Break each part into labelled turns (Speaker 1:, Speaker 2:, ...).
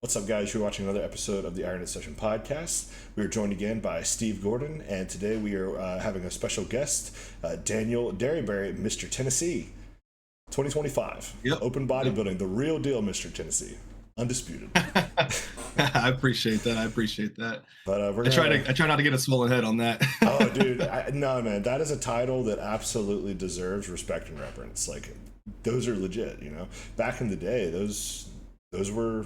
Speaker 1: What's up, guys? You're watching another episode of the Granite Nutrition podcast. We are joined again by Steve Gordon, and today we are having a special guest, Daniel Derryberry, Mr. Tennessee, 2025.
Speaker 2: Yep.
Speaker 1: Open bodybuilding, the real deal, Mr. Tennessee, undisputed.
Speaker 2: I appreciate that.
Speaker 1: But
Speaker 2: I try not to get a swollen head on that.
Speaker 1: Oh, dude, no, man, that is a title that absolutely deserves respect and reverence. Like, those are legit. Back in the day, those were,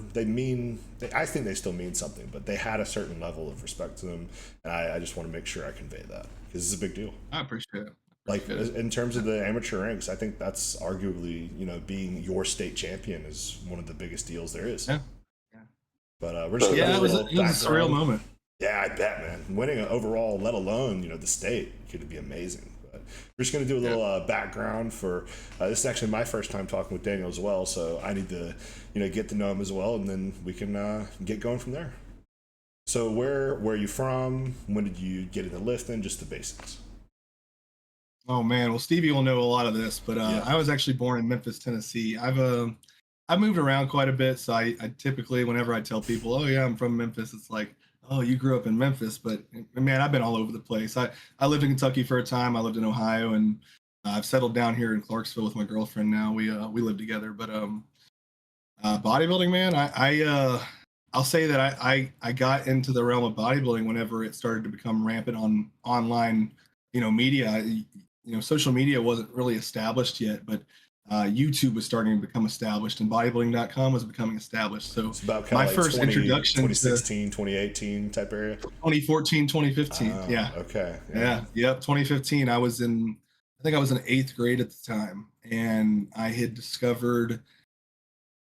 Speaker 1: I think they still mean something, but they had a certain level of respect to them, and I just want to make sure I convey that because it's a big deal.
Speaker 2: I appreciate it.
Speaker 1: Like, in terms of the amateur ranks, I think that's arguably, being your state champion is one of the biggest deals there is.
Speaker 2: Yeah.
Speaker 1: But we're just
Speaker 2: it was a surreal moment.
Speaker 1: Yeah, I bet, man. Winning an overall, let alone, the state, could be amazing. We're just going to do a little background for this is actually my first time talking with Daniel as well, so I need to get to know him as well, and then we can get going from there. So where are you from? When did you get into lifting? Just the basics.
Speaker 2: Oh man, well Stevie will know a lot of this, but I was actually born in Memphis, Tennessee. I've moved around quite a bit, so I typically, whenever I tell people, oh yeah, I'm from Memphis, it's like, oh, you grew up in Memphis, but man, I've been all over the place. I lived in Kentucky for a time. I lived in Ohio, and I've settled down here in Clarksville with my girlfriend now. We live together. But bodybuilding, man, I'll say that I got into the realm of bodybuilding whenever it started to become rampant on online, media. Social media wasn't really established yet, but YouTube was starting to become established, and bodybuilding.com was becoming established. So
Speaker 1: it's about
Speaker 2: my first introduction
Speaker 1: 2016, 2018 type area.
Speaker 2: 2014, 2015. Yeah.
Speaker 1: Okay.
Speaker 2: Yep. 2015. I think I was in 8th grade at the time, and I had discovered,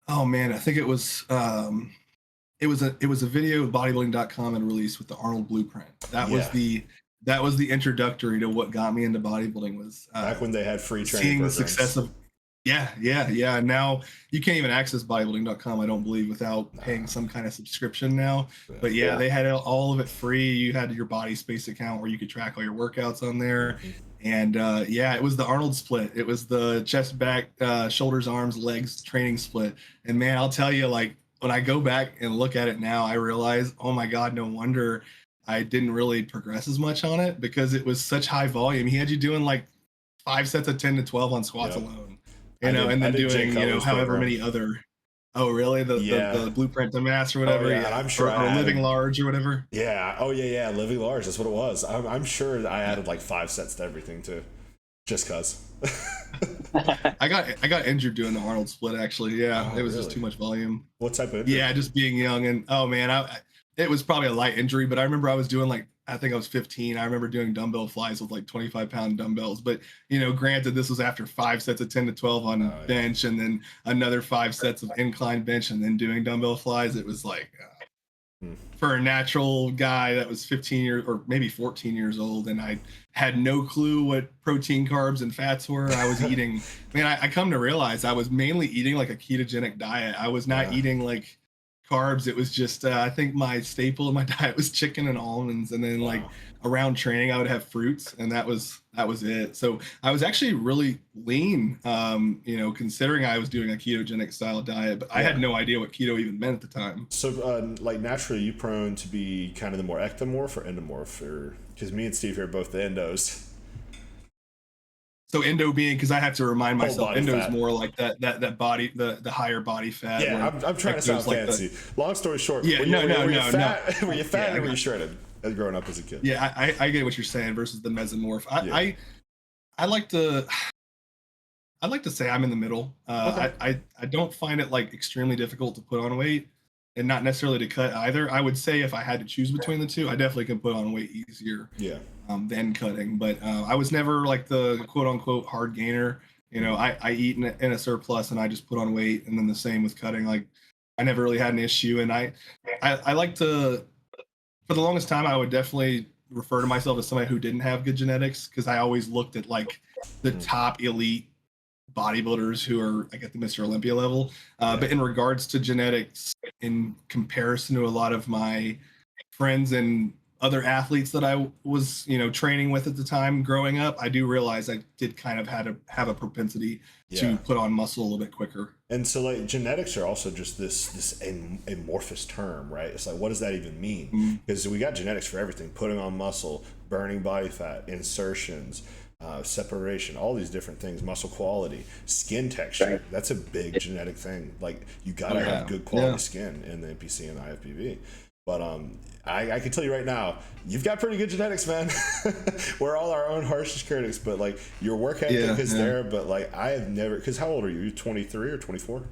Speaker 2: oh man, I think it was a video bodybuilding.com had released with the Arnold blueprint. That was the introductory to what got me into bodybuilding. Was
Speaker 1: back when they had free training
Speaker 2: seeing
Speaker 1: programs.
Speaker 2: The success of Now you can't even access bodybuilding.com, I don't believe, without paying some kind of subscription now. But they had all of it free. You had your Body Space account where you could track all your workouts on there. And it was the Arnold split. It was the chest, back, shoulders, arms, legs training split. And man, I'll tell you, like, when I go back and look at it now, I realize, oh my God, no wonder I didn't really progress as much on it, because it was such high volume. He had you doing like 5 sets of 10 to 12 on squats alone, and then doing, however many other. Oh, really? The blueprint to mass or whatever.
Speaker 1: And I'm sure
Speaker 2: or living large or whatever.
Speaker 1: Yeah. Oh yeah. Living large. That's what it was. I'm sure that I added like 5 sets to everything too, just cause.
Speaker 2: I got injured doing the Arnold split, actually. Yeah, it was
Speaker 1: really?
Speaker 2: Just too much volume.
Speaker 1: What type of injury?
Speaker 2: Yeah, just being young, and oh man, it was probably a light injury, but I remember I was doing, like, I think I was 15. I remember doing dumbbell flies with like 25-pound dumbbells. But, granted, this was after 5 sets of 10 to 12 on bench, and then another 5 sets of incline bench, and then doing dumbbell flies. It was like, for a natural guy that was 15 years or maybe 14 years old, and I had no clue what protein, carbs, and fats were. I was eating, I come to realize I was mainly eating like a ketogenic diet. I was not eating like carbs. It was just I think my staple in my diet was chicken and almonds, and then like around training I would have fruits, and that was it. So I was actually really lean, considering I was doing a ketogenic style diet, but I had no idea what keto even meant at the time.
Speaker 1: So like, naturally, you prone to be kind of the more ectomorph or endomorph, or because me and Steve here are both the endos.
Speaker 2: So endo being, because I have to remind myself, endo is more like that body, the higher body fat.
Speaker 1: Yeah, I'm trying to sound fancy. Long story short,
Speaker 2: were
Speaker 1: you fat or were you shredded growing up as a kid?
Speaker 2: Yeah, I get what you're saying versus the mesomorph. I like to say I'm in the middle. I don't find it like extremely difficult to put on weight, and not necessarily to cut either. I would say if I had to choose between the two, I definitely can put on weight easier. Than cutting. But I was never like the quote unquote hard gainer. I eat in a surplus, and I just put on weight, and then the same with cutting. Like, I never really had an issue, and I like to, for the longest time, I would definitely refer to myself as somebody who didn't have good genetics, because I always looked at like the top elite bodybuilders who are like at the Mr. Olympia level. But in regards to genetics, in comparison to a lot of my friends and other athletes that I was, training with at the time growing up, I do realize I did kind of have a propensity
Speaker 1: Yeah.
Speaker 2: to put on muscle a little bit quicker.
Speaker 1: And so, like, genetics are also just this amorphous term, right? It's like, what does that even mean? Because we got genetics for everything: putting on muscle, burning body fat, insertions, separation, all these different things, muscle quality, skin texture.
Speaker 3: Right.
Speaker 1: That's a big genetic thing. Like, you gotta have good quality skin in the NPC and the IFBB. But I can tell you right now, you've got pretty good genetics, man. We're all our own harshest critics, but like your work ethic is there. But like I have never, because how old are you? You're 23 or 24?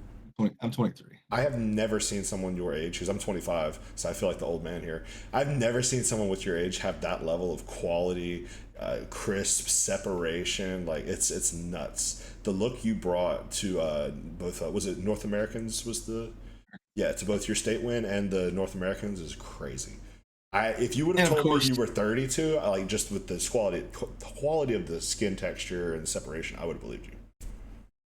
Speaker 2: I'm 23.
Speaker 1: I have never seen someone your age, because I'm 25, so I feel like the old man here. I've never seen someone with your age have that level of quality, crisp separation. Like it's nuts. The look you brought to both, was it North Americans? To both your state win and the North Americans is crazy. If you would have told me you were 32, like just with the quality of the skin texture and separation, I would have believed you.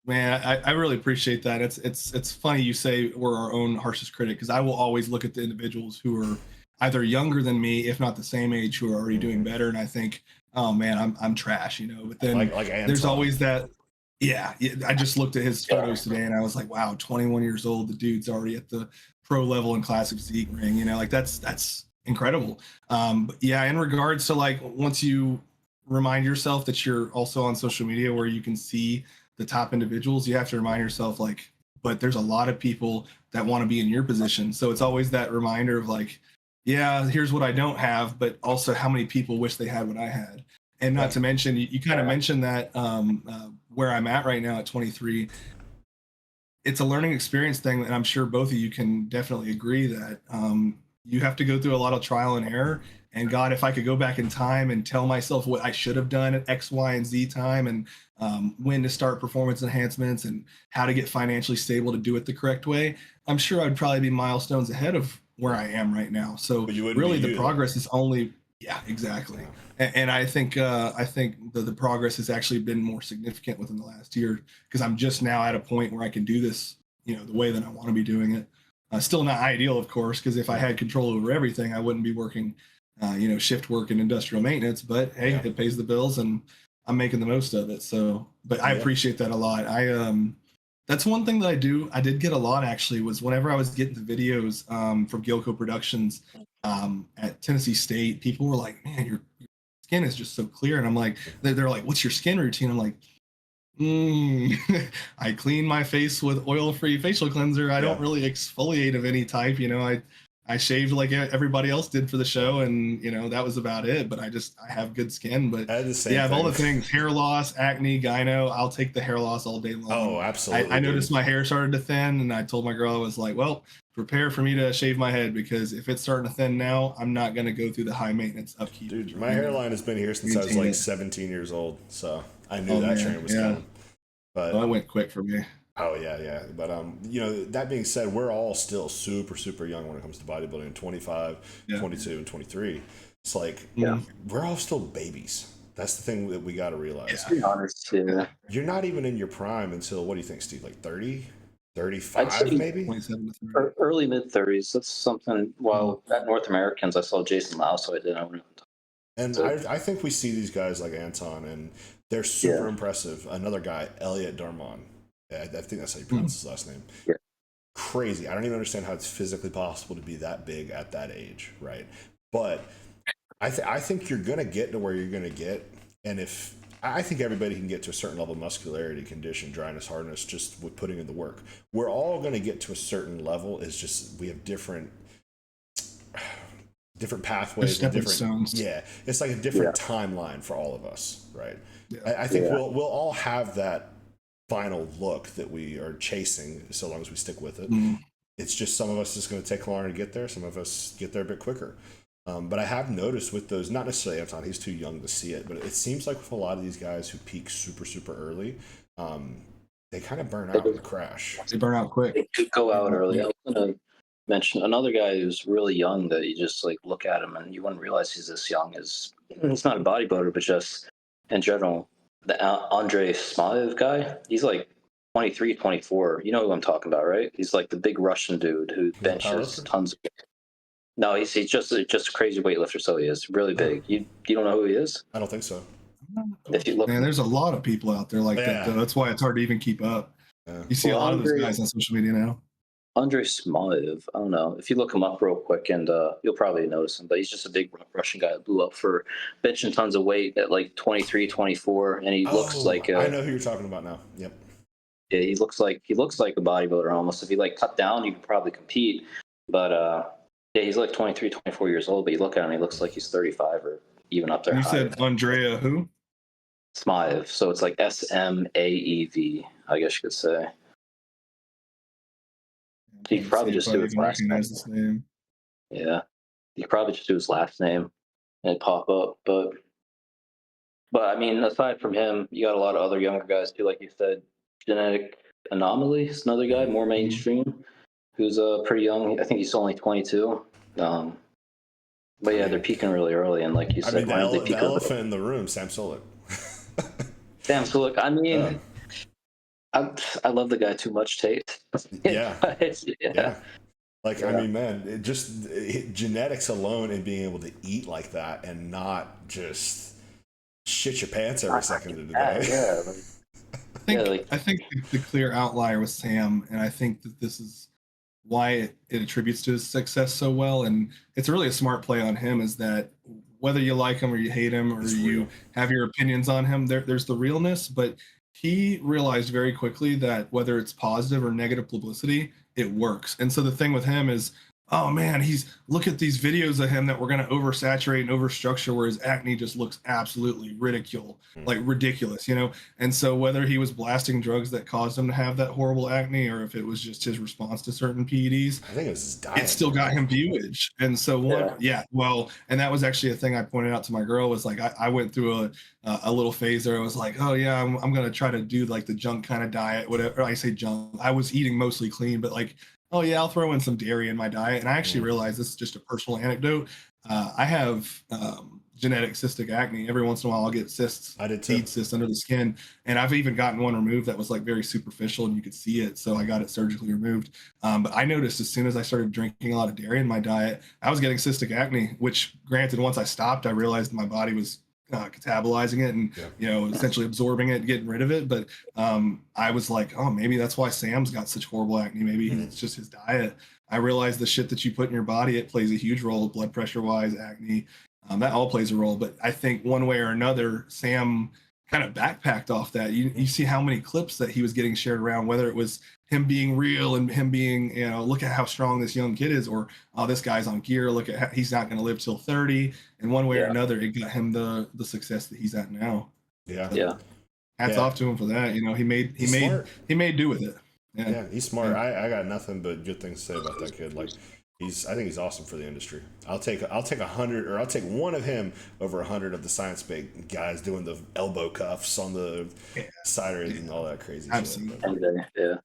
Speaker 2: Man, I really appreciate that. It's funny you say we're our own harshest critic, because I will always look at the individuals who are either younger than me, if not the same age, who are already doing better, and I think, oh man, I'm trash, But then
Speaker 1: like
Speaker 2: there's always that. Yeah, I just looked at his photos today, and I was like, wow, 21 years old, the dude's already at the pro level in Classic Zeke ring. Like that's incredible. But yeah, in regards to like once you remind yourself that you're also on social media where you can see the top individuals, you have to remind yourself like, but there's a lot of people that want to be in your position. So it's always that reminder of like, yeah, here's what I don't have, but also how many people wish they had what I had. And not to mention, you kind of mentioned that where I'm at right now at 23, it's a learning experience thing. And I'm sure both of you can definitely agree that you have to go through a lot of trial and error. And God, if I could go back in time and tell myself what I should have done at X, Y, and Z time, and when to start performance enhancements and how to get financially stable to do it the correct way, I'm sure I'd probably be milestones ahead of where I am right now. So really the progress is only, yeah, exactly. Yeah. And I think the progress has actually been more significant within the last year, because I'm just now at a point where I can do this, the way that I want to be doing it. Still not ideal, of course, because if I had control over everything, I wouldn't be working shift work and industrial maintenance, but hey, it pays the bills and I'm making the most of it. So, but I appreciate that a lot. That's one thing that I did get a lot actually, was whenever I was getting the videos from Gilco Productions at Tennessee State, people were like, man, your skin is just so clear. And I'm like, they're like, what's your skin routine? I'm like, I clean my face with oil-free facial cleanser. I don't really exfoliate of any type. I shaved like everybody else did for the show, and that was about it. But I have good skin. But
Speaker 1: I had the same
Speaker 2: I have
Speaker 1: thing.
Speaker 2: all the things: hair loss, acne, gyno. I'll take the hair loss all day long.
Speaker 1: Oh, absolutely.
Speaker 2: I noticed my hair started to thin, and I told my girl, I was like, well, prepare for me to shave my head, because if it's starting to thin now, I'm not going to go through the high maintenance upkeep.
Speaker 1: Dude, my hairline has been here since I was like 17 years old, so I knew that train was coming. But
Speaker 2: that went quick for me.
Speaker 1: Oh yeah. But that being said, we're all still super, super young when it comes to bodybuilding. 25, 22, and 23. It's like we're all still babies. That's the thing that we got to realize.
Speaker 3: To be honest,
Speaker 1: you're not even in your prime until, what do you think, Steve? Like 30, 35, maybe?
Speaker 3: Early mid 30s. That's something. Well, at North Americans, I saw Jason Lau, so I did.
Speaker 1: And I think we see these guys like Anson, and they're super impressive. Another guy, Elliot Darman. I think that's how you pronounce his last name.
Speaker 3: Yeah.
Speaker 1: Crazy. I don't even understand how it's physically possible to be that big at that age, right? But I think you're going to get to where you're going to get. And I think everybody can get to a certain level of muscularity, condition, dryness, hardness, just with putting in the work. We're all going to get to a certain level. It's just we have different pathways, different stones. Yeah, it's like a different timeline for all of us, right? Yeah. I think we'll all have that final look that we are chasing, so long as we stick with it. It's just some of us is going to take longer to get there, some of us get there a bit quicker. But I have noticed with those, not necessarily Anton, he's too young to see it, but it seems like with a lot of these guys who peak super, super early, they kind of burn out in the crash.
Speaker 2: They burn out quick.
Speaker 3: They could go out early. I was going to mention another guy who's really young that you just like look at him and you wouldn't realize he's this young. He's not a bodybuilder, but just in general. The Andre Smaev guy, he's like 23, 24. You know who I'm talking about, right? He's like the big Russian dude who benches tons of. No, he's just a crazy weightlifter. So he is really big. You don't know who he is?
Speaker 1: I don't think so.
Speaker 3: If you look,
Speaker 2: Man, there's a lot of people out there like that, though. That's why it's hard to even keep up.
Speaker 1: Yeah.
Speaker 2: You see a lot of those guys on social media now.
Speaker 3: Andre Smolev, I don't know. If you look him up real quick, and you'll probably notice him, but he's just a big Russian guy that blew up for benching tons of weight at like 23, 24, and he looks like
Speaker 1: I know who you're talking about now. Yep.
Speaker 3: Yeah, he looks like a bodybuilder almost. If he like cut down, you could probably compete. But yeah, he's like 23, 24 years old, but you look at him, he looks like he's 35 or even up there.
Speaker 2: You
Speaker 3: higher.
Speaker 2: said Andrea who?
Speaker 3: Smaev, so it's like Smaev, I guess you could say. You could probably just do his last name. Yeah, you could probably just do his last name and pop up. But I mean, aside from him, you got a lot of other younger guys too, like you said. Genetic Anomaly is another guy, more mainstream, who's pretty young. I think he's only 22. But yeah, they're peaking really early, and like you said,
Speaker 1: the elephant in the room, Sam Sulek.
Speaker 3: Sam Sulek. I mean, I love the guy too much, Tate.
Speaker 1: Yeah.
Speaker 3: Yeah.
Speaker 1: Like, I mean, man, genetics alone and being able to eat like that and not just shit your pants every second of the day.
Speaker 3: Yeah.
Speaker 2: I think the clear outlier was Sam, and I think that this is why it attributes to his success so well. And it's really a smart play on him, is that whether you like him or you hate him or you have your opinions on him, there's the realness. But he realized very quickly that whether it's positive or negative publicity, it works. And so the thing with him is, oh man, look at these videos of him that we're going to oversaturate and overstructure, where his acne just looks absolutely ridiculous, you know? And so whether he was blasting drugs that caused him to have that horrible acne, or if it was just his response to certain PEDs,
Speaker 1: I think it was his diet.
Speaker 2: It still got him viewage. And so and that was actually a thing I pointed out to my girl, was like, I went through a little phase there. I was like, oh yeah, I'm going to try to do like the junk kind of diet, whatever. I say junk. I was eating mostly clean, but like, oh yeah, I'll throw in some dairy in my diet. And I actually realized, this is just a personal anecdote. I have genetic cystic acne. Every once in a while I'll get cysts, seed cysts under the skin. And I've even gotten one removed that was like very superficial and you could see it. So I got it surgically removed. But I noticed as soon as I started drinking a lot of dairy in my diet, I was getting cystic acne, which granted, once I stopped, I realized my body was catabolizing it and essentially absorbing it, getting rid of it. But I was like, oh, maybe that's why Sam's got such horrible acne. Maybe it's just his diet. I realized the shit that you put in your body, it plays a huge role, blood pressure wise, acne, that all plays a role. But I think one way or another, Sam kind of backpacked off that. You see how many clips that he was getting shared around, whether it was him being real and him being, look at how strong this young kid is, or, oh, this guy's on gear, look at how he's not going to live till 30. And one way or another, it got him the success that he's at now.
Speaker 3: Yeah.
Speaker 2: Hats off to him for that. He made do with it.
Speaker 1: Yeah, he's smart. I got nothing but good things to say about that kid. Like, I think he's awesome for the industry. I'll take 100, or I'll take one of him over 100 of the science-based guys doing the elbow cuffs on the ciders and all that crazy shit.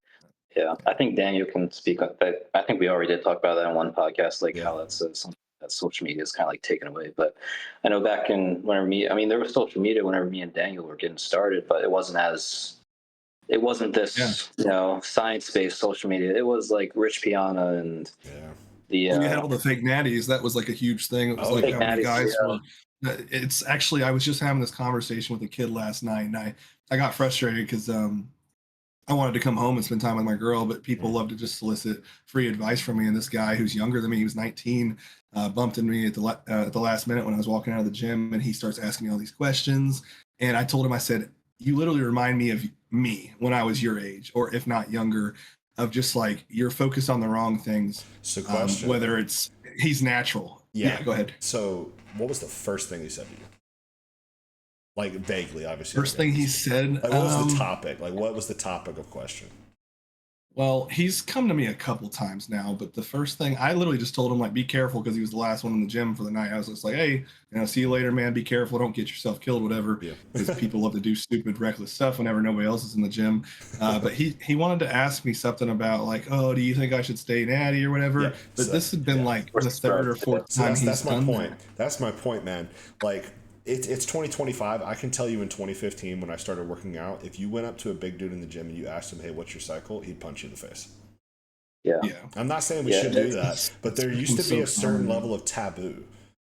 Speaker 3: Yeah. I think Daniel can speak on that. I think we already did talk about that on one podcast, how that's something that social media is kind of like taken away. But I know back in there was social media whenever me and Daniel were getting started, but it wasn't this science-based social media. It was like Rich Piana and
Speaker 2: you had all the fake natties. That was like a huge thing. It was like how many guys were. It's actually, I was just having this conversation with a kid last night, and I got frustrated because I wanted to come home and spend time with my girl, but people love to just solicit free advice from me. And this guy who's younger than me, he was 19, bumped into me at the last minute when I was walking out of the gym, and he starts asking me all these questions. And I told him, I said, you literally remind me of me when I was your age, or if not younger, of just like, you're focused on the wrong things.
Speaker 1: So question.
Speaker 2: Whether he's natural. Yeah, go ahead.
Speaker 1: So what was the first thing he said to you? Like, vaguely, obviously.
Speaker 2: First thing he said.
Speaker 1: Like, what was the topic? Like, what was the topic of question?
Speaker 2: Well, he's come to me a couple times now, but the first thing, I literally just told him, like, be careful, because he was the last one in the gym for the night. I was just like, hey, see you later, man. Be careful. Don't get yourself killed, whatever. Because people love to do stupid, reckless stuff whenever nobody else is in the gym. But he wanted to ask me something about, like, oh, do you think I should stay natty or whatever? Yeah. But this had been like the third or fourth time he's done that.
Speaker 1: That's my point, man. Like, it's 2025. I can tell you in 2015, when I started working out, if you went up to a big dude in the gym and you asked him, hey, what's your cycle? He'd punch you in the face.
Speaker 3: Yeah.
Speaker 1: I'm not saying we should do that, but there used to be a certain level of taboo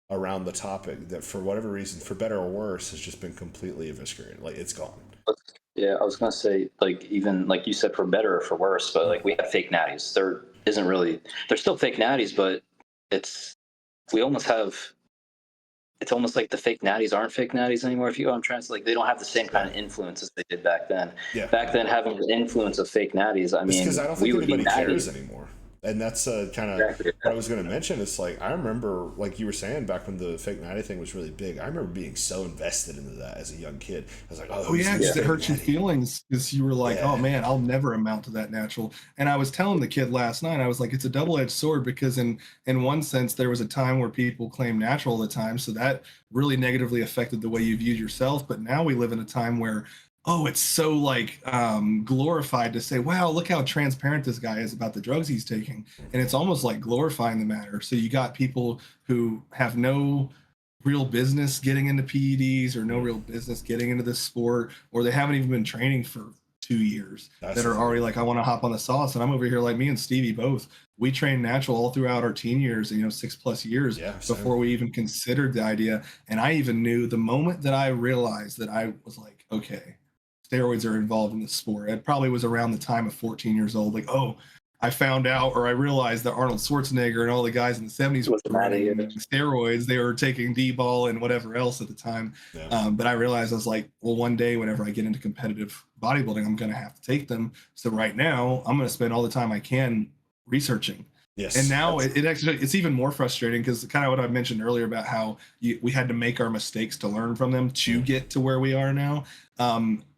Speaker 1: around the topic that, for whatever reason, for better or worse, has just been completely eviscerated. Like, it's gone.
Speaker 3: Yeah, I was gonna say, like, even like you said, for better or for worse, but like we have fake natties. There isn't really, they're still fake natties, but it's we almost have. It's almost like the fake natties aren't fake natties anymore. If you know what I'm trying to say, like, they don't have the same kind of influence as they did back then.
Speaker 1: Yeah.
Speaker 3: Back then, having the influence of fake natties, I mean,
Speaker 1: because I don't
Speaker 3: we
Speaker 1: think
Speaker 3: would be
Speaker 1: anybody cares
Speaker 3: natty.
Speaker 1: anymore. And that's kind of
Speaker 3: Exactly.
Speaker 1: what I was going to mention. It's like, I remember, like you were saying, back when the fake natty thing was really big, I remember being so invested into that as a young kid. I was like, oh
Speaker 2: yeah, because it hurts your
Speaker 1: natty?
Speaker 2: feelings, because you were like, oh man, I'll never amount to that natural. And I was telling the kid last night, I was like, it's a double-edged sword, because in one sense, there was a time where people claimed natural all the time, so that really negatively affected the way you viewed yourself. But now we live in a time where, oh, it's so like glorified to say, wow, look how transparent this guy is about the drugs he's taking. And it's almost like glorifying the matter. So you got people who have no real business getting into PEDs, or no real business getting into this sport, or they haven't even been training for 2 years, that are already like, I want to hop on the sauce. And I'm over here, like me and Stevie both, we trained natural all throughout our teen years, 6+ years before we even considered the idea. And I even knew the moment that I realized that, I was like, okay, steroids are involved in the sport. It probably was around the time of 14 years old. Like, oh, I found out, or I realized that Arnold Schwarzenegger and all the guys in the 70s were running steroids. They were taking D-ball and whatever else at the time. Yeah. But I realized, I was like, well, one day whenever I get into competitive bodybuilding, I'm going to have to take them. So right now I'm going to spend all the time I can researching. Yes. And now it actually, it's even more frustrating, because kind of what I mentioned earlier about how we had to make our mistakes to learn from them to get to where we are now.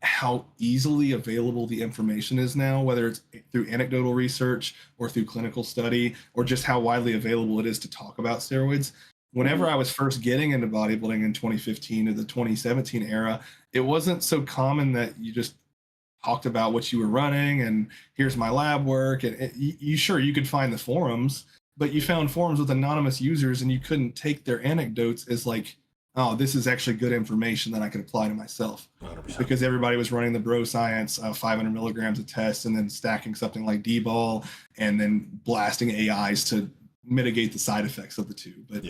Speaker 2: How easily available the information is now, whether it's through anecdotal research or through clinical study, or just how widely available it is to talk about steroids. Whenever I was first getting into bodybuilding in 2015 to the 2017 era, it wasn't so common that you just talked about what you were running and here's my lab work. And you could find the forums, but you found forums with anonymous users, and you couldn't take their anecdotes as like, oh, this is actually good information that I could apply to myself. 100%. Because everybody was running the bro science 500 milligrams a test, and then stacking something like D-ball, and then blasting AIs to mitigate the side effects of the two. But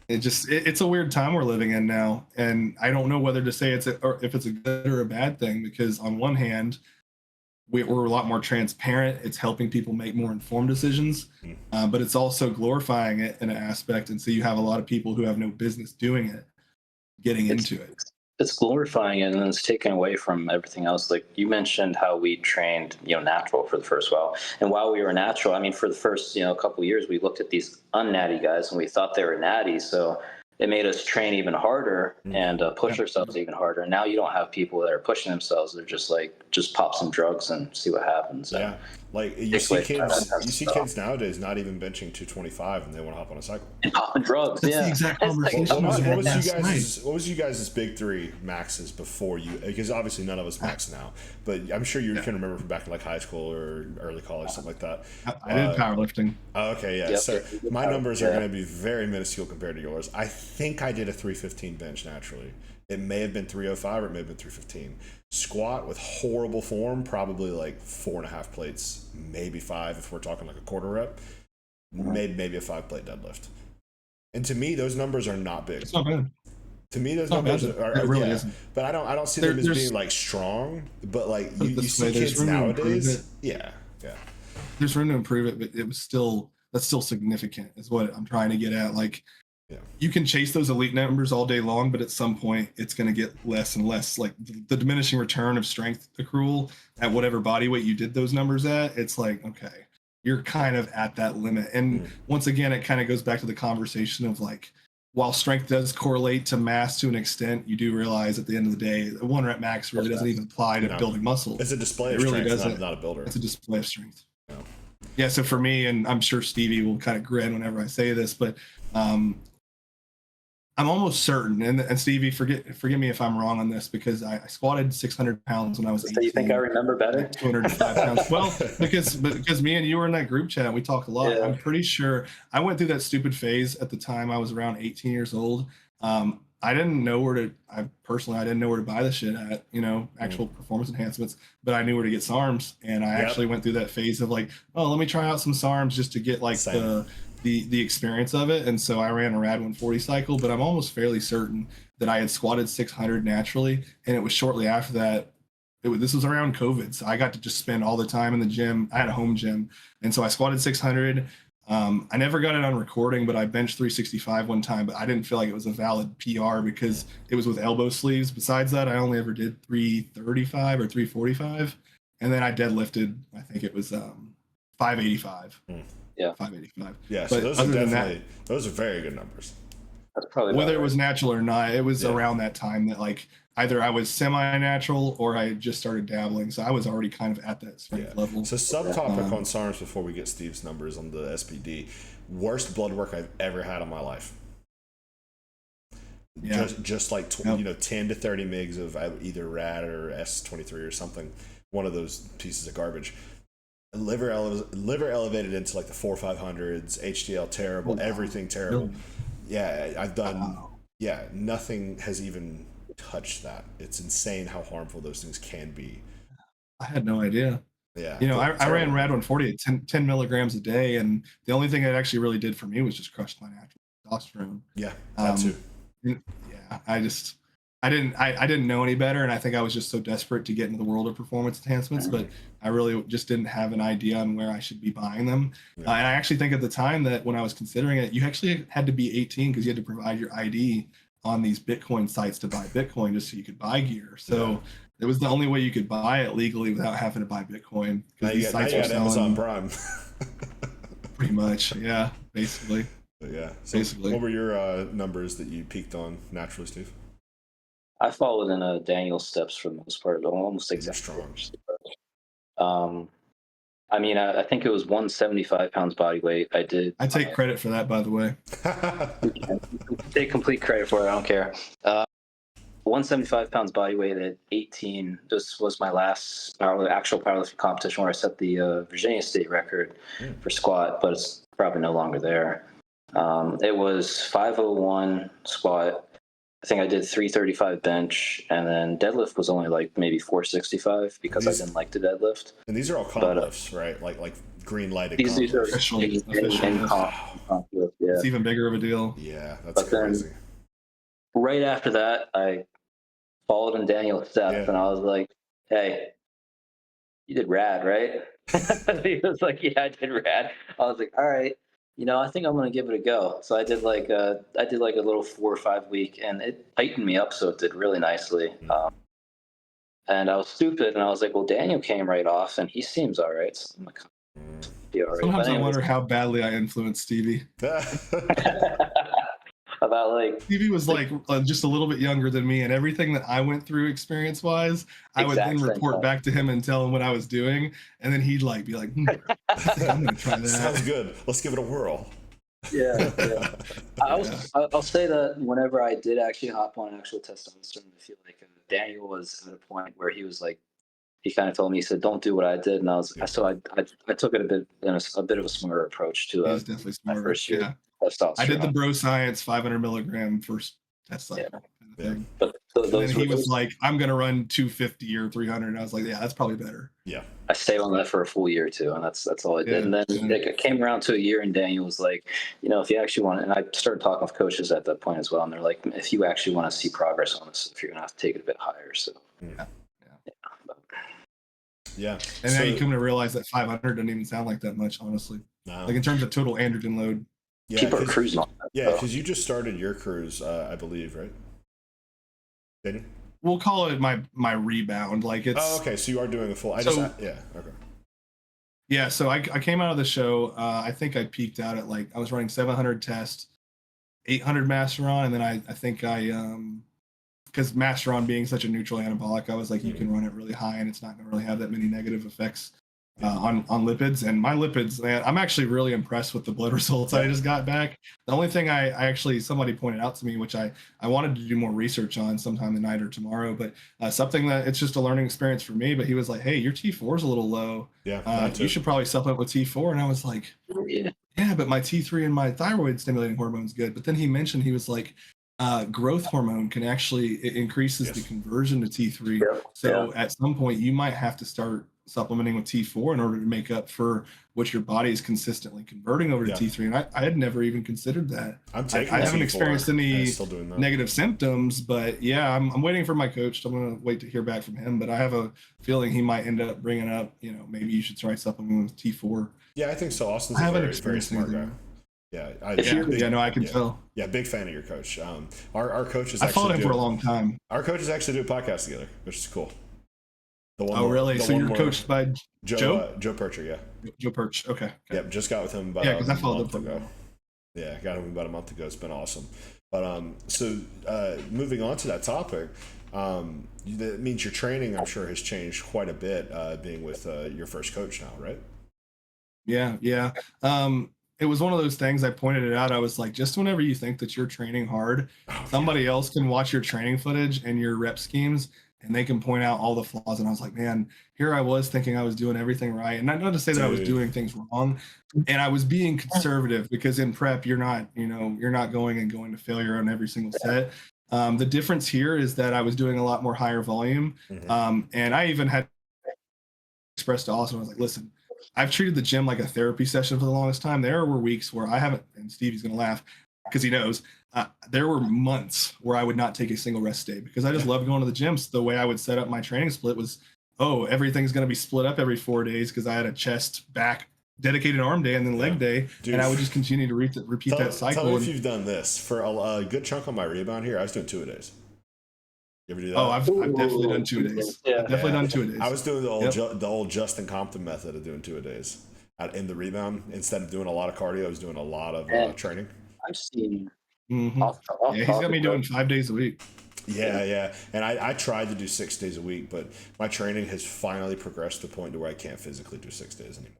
Speaker 2: it's a weird time we're living in now. And I don't know whether to say or if it's a good or a bad thing, because on one hand, we're a lot more transparent. It's helping people make more informed decisions, but it's also glorifying it in an aspect. And so you have a lot of people who have no business doing it getting into it.
Speaker 3: It's glorifying it, and it's taken away from everything else. Like you mentioned how we trained, natural for the first while. And while we were natural, I mean, for the first, couple of years, we looked at these unnatty guys and we thought they were natty. So it made us train even harder and push ourselves even harder. And now you don't have people that are pushing themselves. They're just like, just pop some drugs and see what happens.
Speaker 1: Yeah. Like you see kids nowadays not even benching 225, and they want to hop on a cycle.
Speaker 3: And popping drugs.
Speaker 2: That's the exact conversation.
Speaker 1: What was you guys' big three maxes before you? Because obviously none of us max now, but I'm sure you can remember from back in like high school or early college, something like that.
Speaker 2: I did powerlifting.
Speaker 1: Okay, yeah. Yep. So my numbers are going to be very minuscule compared to yours. I think I did a 315 bench naturally. It may have been 305 or it may have been 315. Squat with horrible form, probably like 4.5 plates, maybe 5 if we're talking like a quarter rep, maybe a 5-plate deadlift. And to me, those numbers are not big.
Speaker 2: It's not bad.
Speaker 1: To me, those numbers are
Speaker 2: it really isn't.
Speaker 1: But I don't see them as being like strong. But like you see kids nowadays, yeah.
Speaker 2: There's room to improve it, but that's still significant, is what I'm trying to get at. Like, you can chase those elite numbers all day long, but at some point it's going to get less and less. Like the diminishing return of strength accrual at whatever body weight you did those numbers at, it's like, okay, you're kind of at that limit. And once again, it kind of goes back to the conversation of like, while strength does correlate to mass to an extent, you do realize at the end of the day, the 1 rep max really doesn't even apply to building muscle.
Speaker 1: It's a display of strength, not a builder.
Speaker 2: It's a display of strength. Yeah. So for me, and I'm sure Stevie will kind of grin whenever I say this, but I'm almost certain, and Stevie, forgive me if I'm wrong on this, because I squatted 600 pounds when I was 18.
Speaker 3: So you think I remember better?
Speaker 2: 205 pounds. Well, because me and you were in that group chat, we talk a lot. Yeah. I'm pretty sure I went through that stupid phase at the time. I was around 18 years old. I didn't know where to. I didn't know where to buy the shit at. Actual performance enhancements, but I knew where to get SARMs, and I actually went through that phase of like, oh, let me try out some SARMs just to get like the experience of it. And so I ran a Rad 140 cycle, but I'm almost fairly certain that I had squatted 600 naturally, and it was shortly after that. This was around COVID, so I got to just spend all the time in the gym. I had a home gym, and so I squatted 600. I never got it on recording, but I benched 365 one time, but I didn't feel like it was a valid PR because it was with elbow sleeves. Besides that, I only ever did 335 or 345, and then I deadlifted. I think it was 585.
Speaker 3: Yeah,
Speaker 2: 585.
Speaker 1: Yeah, so those are definitely those are very good numbers.
Speaker 3: That's probably
Speaker 2: whether it was natural or not. It was around that time that like either I was semi-natural or I just started dabbling, so I was already kind of at that strength level.
Speaker 1: So subtopic on SARMs before we get Steve's numbers on the SPD. Worst blood work I've ever had in my life. Yeah. Just like 10 to 30 mgs of either RAD or S23 or something. One of those pieces of garbage. Liver elevated into like the 4-500s. HDL terrible. Everything terrible. Really? Yeah, I've done. Yeah, nothing has even touched that. It's insane how harmful those things can be.
Speaker 2: I had no idea.
Speaker 1: Yeah,
Speaker 2: I ran Rad 140 at 10 milligrams a day, and the only thing it actually really did for me was just crush my natural testosterone.
Speaker 1: Yeah, that too.
Speaker 2: Yeah, I didn't know any better, and I think I was just so desperate to get into the world of performance enhancements, but I really just didn't have an idea on where I should be buying them. And I actually think at the time that when I was considering it, you actually had to be 18 because you had to provide your ID on these Bitcoin sites to buy Bitcoin just so you could buy gear. So it was the only way you could buy it legally without having to buy Bitcoin.
Speaker 1: Now you got Amazon Prime.
Speaker 2: Pretty much, yeah, basically.
Speaker 1: But yeah, so basically. What were your numbers that you peaked on naturally, Steve?
Speaker 3: I followed in Daniel's steps for the most part, almost exactly. I mean, I think it was 175 pounds body weight. I take
Speaker 2: credit for that, by the way.
Speaker 3: Take complete credit for it. I don't care. 175 pounds body weight at 18. This was my last actual powerlifting competition where I set the Virginia state record for squat, but it's probably no longer there. It was 501 squat. I think I did 335 bench, and then deadlift was only like maybe 465 because I didn't like to deadlift.
Speaker 1: And these are all comp lifts, right? Like green lighted.
Speaker 3: These are
Speaker 2: official. Yeah.
Speaker 3: It's
Speaker 2: even bigger of a deal.
Speaker 1: Yeah, that's crazy.
Speaker 3: Then, right after that, I followed in Daniel's steps, and I was like, "Hey, you did rad, right?" He was like, "Yeah, I did rad." I was like, "All right. I think I'm gonna give it a go." So I did like a little 4 or 5 week, and it tightened me up, so it did really nicely. And I was stupid, and I was like, "Well, Daniel came right off, and he seems all right." So I'm like, "Be all right."
Speaker 2: Sometimes I wonder how badly I influenced Stevie.
Speaker 3: About like
Speaker 2: Stevie was like just a little bit younger than me, and everything that I went through experience-wise, I would then report back to him and tell him what I was doing, and then he'd like be like, I think I'm gonna try that.
Speaker 1: Sounds good. Let's give it a whirl.
Speaker 3: Yeah. I'll say that whenever I did actually hop on actual testosterone, I feel like Daniel was at a point where he was like, he kind of told me, he said, "Don't do what I did," and I took it a bit of a smarter approach to
Speaker 2: definitely smarter.
Speaker 3: My first year.
Speaker 2: Yeah. I did the Bro Science 500 milligram first test cycle. Kind of thing. But then he was like, "I'm gonna run 250 or 300," and I was like, "Yeah, that's probably better."
Speaker 1: Yeah.
Speaker 3: I stayed on that for a full year too, and that's all I did. And then it came around to a year, and Daniel was like, "If you actually want," and I started talking with coaches at that point as well, and they're like, "If you actually want to see progress on this, if you're gonna have to take it a bit higher." So.
Speaker 1: Yeah.
Speaker 2: And now you come to realize that 500 doesn't even sound like that much, honestly. No. Like in terms of total androgen load.
Speaker 1: Yeah,
Speaker 3: people are cruising on that.
Speaker 1: Yeah, because you just started your cruise, I believe, right? Daniel?
Speaker 2: We'll call it my rebound. Like it's.
Speaker 1: Oh, okay. So you are doing a full. Okay.
Speaker 2: Yeah, so I came out of the show. I think I peaked out at I was running 700 test, 800 Masteron, and then I think because Masteron being such a neutral anabolic, I was like, you can run it really high, and it's not going to really have that many negative effects on lipids. And my lipids, man, I'm actually really impressed with the blood results I just got back. The only thing I actually, somebody pointed out to me, which I wanted to do more research on sometime tonight or tomorrow, but something that it's just a learning experience for me. But he was like, "Hey, your T4 is a little low.
Speaker 1: Yeah,
Speaker 2: you should probably supplement with T4." And I was like, yeah, but my T3 and my thyroid stimulating hormone's good. But then he mentioned, he was like, growth hormone can actually, it increases the conversion to T3.
Speaker 3: Yeah.
Speaker 2: So at some point you might have to start supplementing with T4 in order to make up for what your body is consistently converting over to T3. And I had never even considered that.
Speaker 1: I'm taking
Speaker 2: I haven't
Speaker 1: T4
Speaker 2: experienced
Speaker 1: and
Speaker 2: any
Speaker 1: still doing that.
Speaker 2: negative symptoms, but yeah, I'm waiting for my coach. I'm going to wait to hear back from him, but I have a feeling he might end up bringing up, maybe you should try supplementing with T4.
Speaker 1: Yeah, I think so. Austin's
Speaker 2: I
Speaker 1: a
Speaker 2: haven't
Speaker 1: very, very
Speaker 2: experienced
Speaker 1: smart guy.
Speaker 2: anything.
Speaker 1: Yeah,
Speaker 2: I can tell.
Speaker 1: Yeah, big fan of your coach. Our coaches.
Speaker 2: I followed him for a long time.
Speaker 1: Our coaches actually do a podcast together, which is cool.
Speaker 2: Really? So you're coached by Joe?
Speaker 1: Joe Percher, yeah.
Speaker 2: Joe Perch. Okay.
Speaker 1: Yep, just got with him about
Speaker 2: because I followed
Speaker 1: month ago. Yeah, got him about a month ago. It's been awesome. But so moving on to that topic, that means your training, I'm sure, has changed quite a bit, being with your first coach now, right?
Speaker 2: Yeah. It was one of those things. I pointed it out. I was like, just whenever you think that you're training hard, somebody else can watch your training footage and your rep schemes, and they can point out all the flaws. And I was like, man, here I was thinking I was doing everything right. And not to say that I was doing things wrong. And I was being conservative, because in prep, you're not going to failure on every single set. The difference here is that I was doing a lot more higher volume. And I even had expressed to Austin, I was like, listen, I've treated the gym like a therapy session for the longest time. There were weeks where I haven't, and Stevie's going to laugh because he knows, there were months where I would not take a single rest day, because I just loved going to the gym. So the way I would set up my training split was, everything's going to be split up every 4 days, because I had a chest, back, dedicated arm day, and then leg day. Dude, and I would just continue to repeat that cycle.
Speaker 1: Tell me if you've done this. For a good chunk of my rebound here, I was doing 2-a-days. You ever do that?
Speaker 2: Oh, I've definitely done 2-a-days.
Speaker 3: Yeah.
Speaker 2: I've definitely done 2-a-days.
Speaker 1: I was doing the old Justin Compton method of doing 2-a-days in the rebound. Instead of doing a lot of cardio, I was doing a lot of training.
Speaker 3: I've seen.
Speaker 2: He's got me doing 5 days a week.
Speaker 1: Yeah. And I tried to do 6 days a week, but my training has finally progressed to the point where I can't physically do 6 days anymore.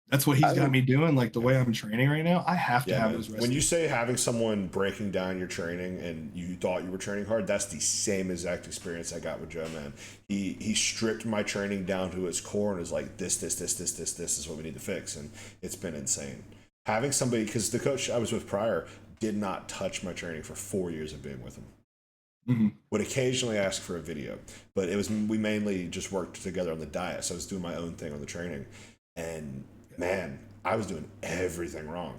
Speaker 2: That's what he's got me doing. Like the way I'm training right now, I have to have those rest.
Speaker 1: When you say having someone breaking down your training and you thought you were training hard, that's the same exact experience I got with Joe, man. He stripped my training down to its core and is like, this is what we need to fix. And it's been insane. Having somebody, because the coach I was with prior did not touch my training for 4 years of being with him. Would occasionally ask for a video, but we mainly just worked together on the diet. So I was doing my own thing on the training, and man, I was doing everything wrong.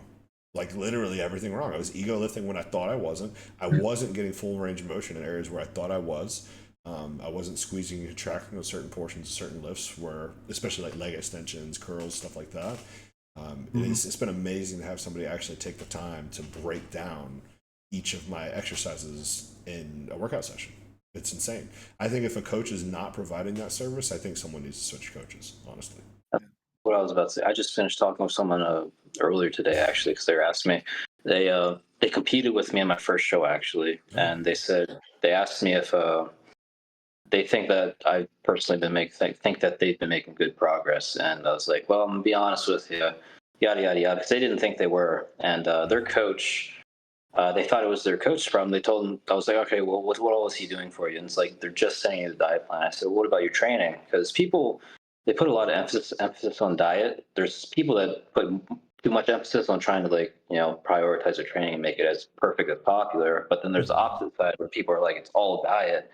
Speaker 1: Like literally everything wrong. I was ego lifting when I thought I wasn't. I wasn't getting full range of motion in areas where I thought I was. I wasn't squeezing and contracting on certain portions of certain lifts, especially like leg extensions, curls, stuff like that. It's been amazing to have somebody actually take the time to break down each of my exercises in a workout session. It's insane. I think if a coach is not providing that service, I think someone needs to switch coaches, honestly.
Speaker 3: What I was about to say, I just finished talking with someone earlier today, actually, because they were asking me. They competed with me in my first show, actually, and they asked me if they think that I've personally think that they've been making good progress, and I was like, well, I'm gonna be honest with you, yada yada yada, because they didn't think they were, and their coach. They thought it was their coach's problem. They told him, I was like, okay, well, what all is he doing for you? And it's like, they're just sending you the diet plan. I said, well, what about your training? Because they put a lot of emphasis on diet. There's people that put too much emphasis on trying to prioritize their training and make it as perfect as popular. But then there's the opposite side where people are like, it's all diet.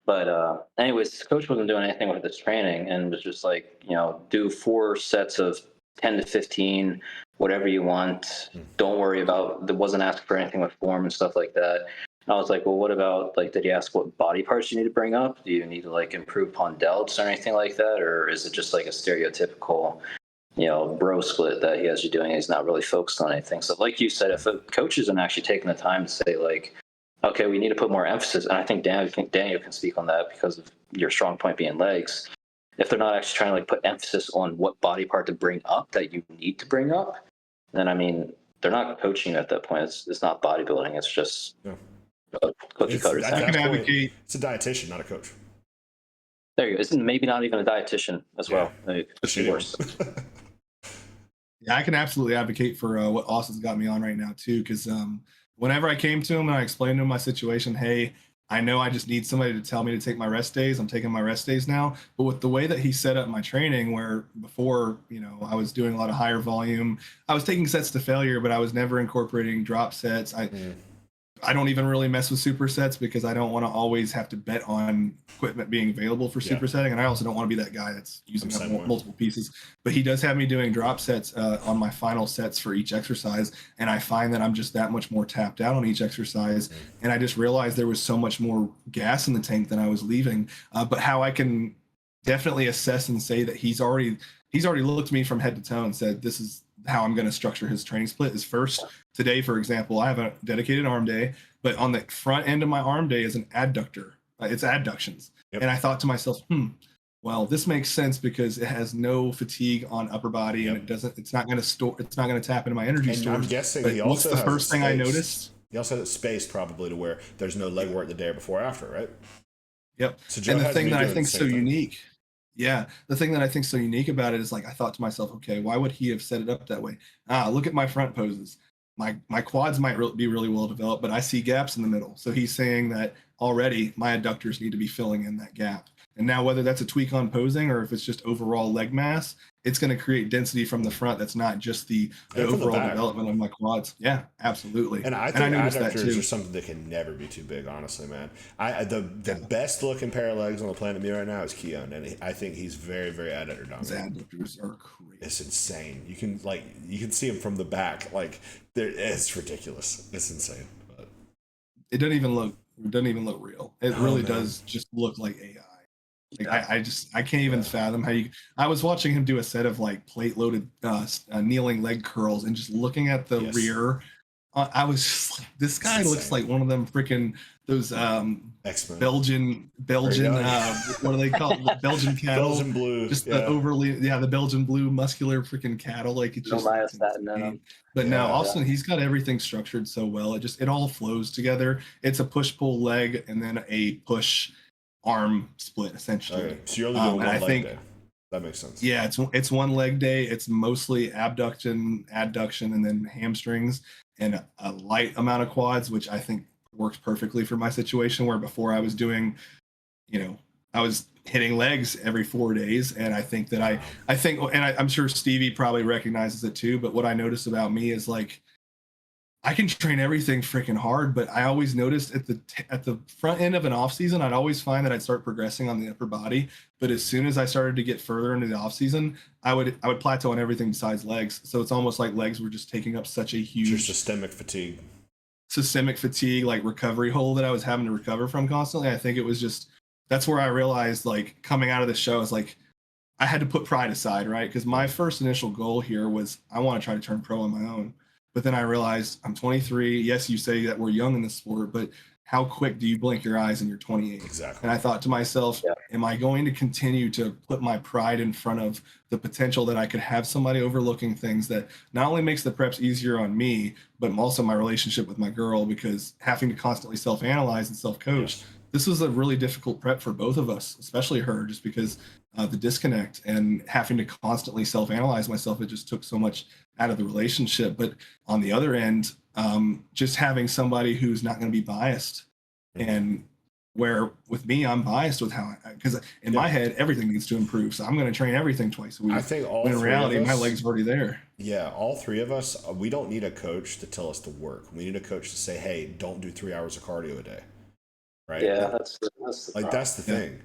Speaker 3: But anyways, coach wasn't doing anything with this training and was just like, do 4 sets of 10 to 15, whatever you want. Don't worry about, there wasn't asking for anything with form and stuff like that. And I was like, well, what about, did you ask what body parts you need to bring up? Do you need to improve upon delts or anything like that? Or is it just like a stereotypical, bro split that he has you doing? He's not really focused on anything. So like you said, if a coach isn't actually taking the time to say okay, we need to put more emphasis. And I think Daniel can speak on that because of your strong point being legs. If they're not actually trying to put emphasis on what body part to bring up that you need to bring up, then they're not coaching at that point. It's not bodybuilding. It's just cookie cutter thing.
Speaker 2: I can advocate.
Speaker 1: It's a dietitian, not a coach.
Speaker 3: There you go. It's maybe not even a dietitian as well. It's worse.
Speaker 2: Yeah, I can absolutely advocate for what Austin's got me on right now too, because whenever I came to him and I explained to him my situation, hey, I know I just need somebody to tell me to take my rest days. I'm taking my rest days now. But with the way that he set up my training, where before, I was doing a lot of higher volume, I was taking sets to failure, but I was never incorporating drop sets. I don't even really mess with supersets because I don't want to always have to bet on equipment being available for supersetting, and I also don't want to be that guy that's using up multiple pieces. But he does have me doing drop sets on my final sets for each exercise, and I find that I'm just that much more tapped out on each exercise, and I just realized there was so much more gas in the tank than I was leaving. But how I can definitely assess and say that he's already looked at me from head to toe and said, this is how I'm going to structure his training split is first. Today, for example, I have a dedicated arm day, but on the front end of my arm day is an adductor. It's adductions. And I thought to myself, well, this makes sense because it has no fatigue on upper body and it's not going to tap into my energy stores.
Speaker 1: I'm guessing
Speaker 2: but
Speaker 1: he also
Speaker 2: what's the
Speaker 1: has
Speaker 2: first thing I noticed?
Speaker 1: He also has it spaced probably to where there's no leg work the day before after, right?
Speaker 2: Yep.
Speaker 1: So Joe
Speaker 2: and the thing that I think
Speaker 1: so
Speaker 2: unique. Yeah, the thing that I think so unique about it is like I thought to myself, okay, why would he have set it up that way? Look at my front poses. My quads might be really well developed, but I see gaps in the middle. So he's saying that already my adductors need to be filling in that gap. And now whether that's a tweak on posing or if it's just overall leg mass, it's going to create density from the front. That's not just the overall development of my quads. Yeah, absolutely.
Speaker 1: And I think adductors are something that can never be too big, honestly, man. The best looking pair of legs on the planet me right now is Keon, and I think he's very, very adductor dominant.
Speaker 2: His adductors are crazy.
Speaker 1: It's insane. You can see him from the back. Like it's ridiculous. It's insane. But
Speaker 2: it doesn't even look real. It really does just look like AI. Like I can't even fathom how you. I was watching him do a set of like plate loaded kneeling leg curls and just looking at the rear. I was just like, this guy looks like one of them freaking those
Speaker 1: X-Men.
Speaker 2: Belgian what do they call it? Belgian cattle.
Speaker 1: Belgian blue.
Speaker 2: Just the overly the Belgian blue muscular freaking cattle. Like it just. But no, Austin, he's got everything structured so well. It all flows together. It's a push pull leg and then a push arm split essentially.
Speaker 1: Okay. So you're only doing one leg day. That makes sense.
Speaker 2: Yeah, it's one leg day. It's mostly abduction, adduction, and then hamstrings, and a light amount of quads, which I think works perfectly for my situation. Where before I was doing, I was hitting legs every 4 days, and I think that I'm sure Stevie probably recognizes it too. But what I notice about me is like, I can train everything freaking hard, but I always noticed at the front end of an off season, I'd always find that I'd start progressing on the upper body. But as soon as I started to get further into the off season, I would plateau on everything besides legs. So it's almost like legs were just taking up such a huge
Speaker 1: systemic fatigue,
Speaker 2: like recovery hole that I was having to recover from constantly. I think it was just, that's where I realized like coming out of the show is like, I had to put pride aside, right? Because my first initial goal here was I want to try to turn pro on my own. But then I realized I'm 23. Yes, you say that we're young in this sport, but how quick do you blink your eyes and you're 28?
Speaker 1: Exactly.
Speaker 2: And I thought to myself, am I going to continue to put my pride in front of the potential that I could have somebody overlooking things that not only makes the preps easier on me, but also my relationship with my girl, because having to constantly self-analyze and self-coach, this was a really difficult prep for both of us, especially her, just because the disconnect and having to constantly self-analyze myself, it just took so much out of the relationship. But on the other end, just having somebody who's not going to be biased, and where with me, I'm biased with because in my head, everything needs to improve. So I'm going to train everything twice a week.
Speaker 1: I think
Speaker 2: in reality, my leg's already there.
Speaker 1: Yeah, all three of us, we don't need a coach to tell us to work. We need a coach to say, hey, don't do 3 hours of cardio a day. Right?
Speaker 3: Yeah, that's
Speaker 1: the thing.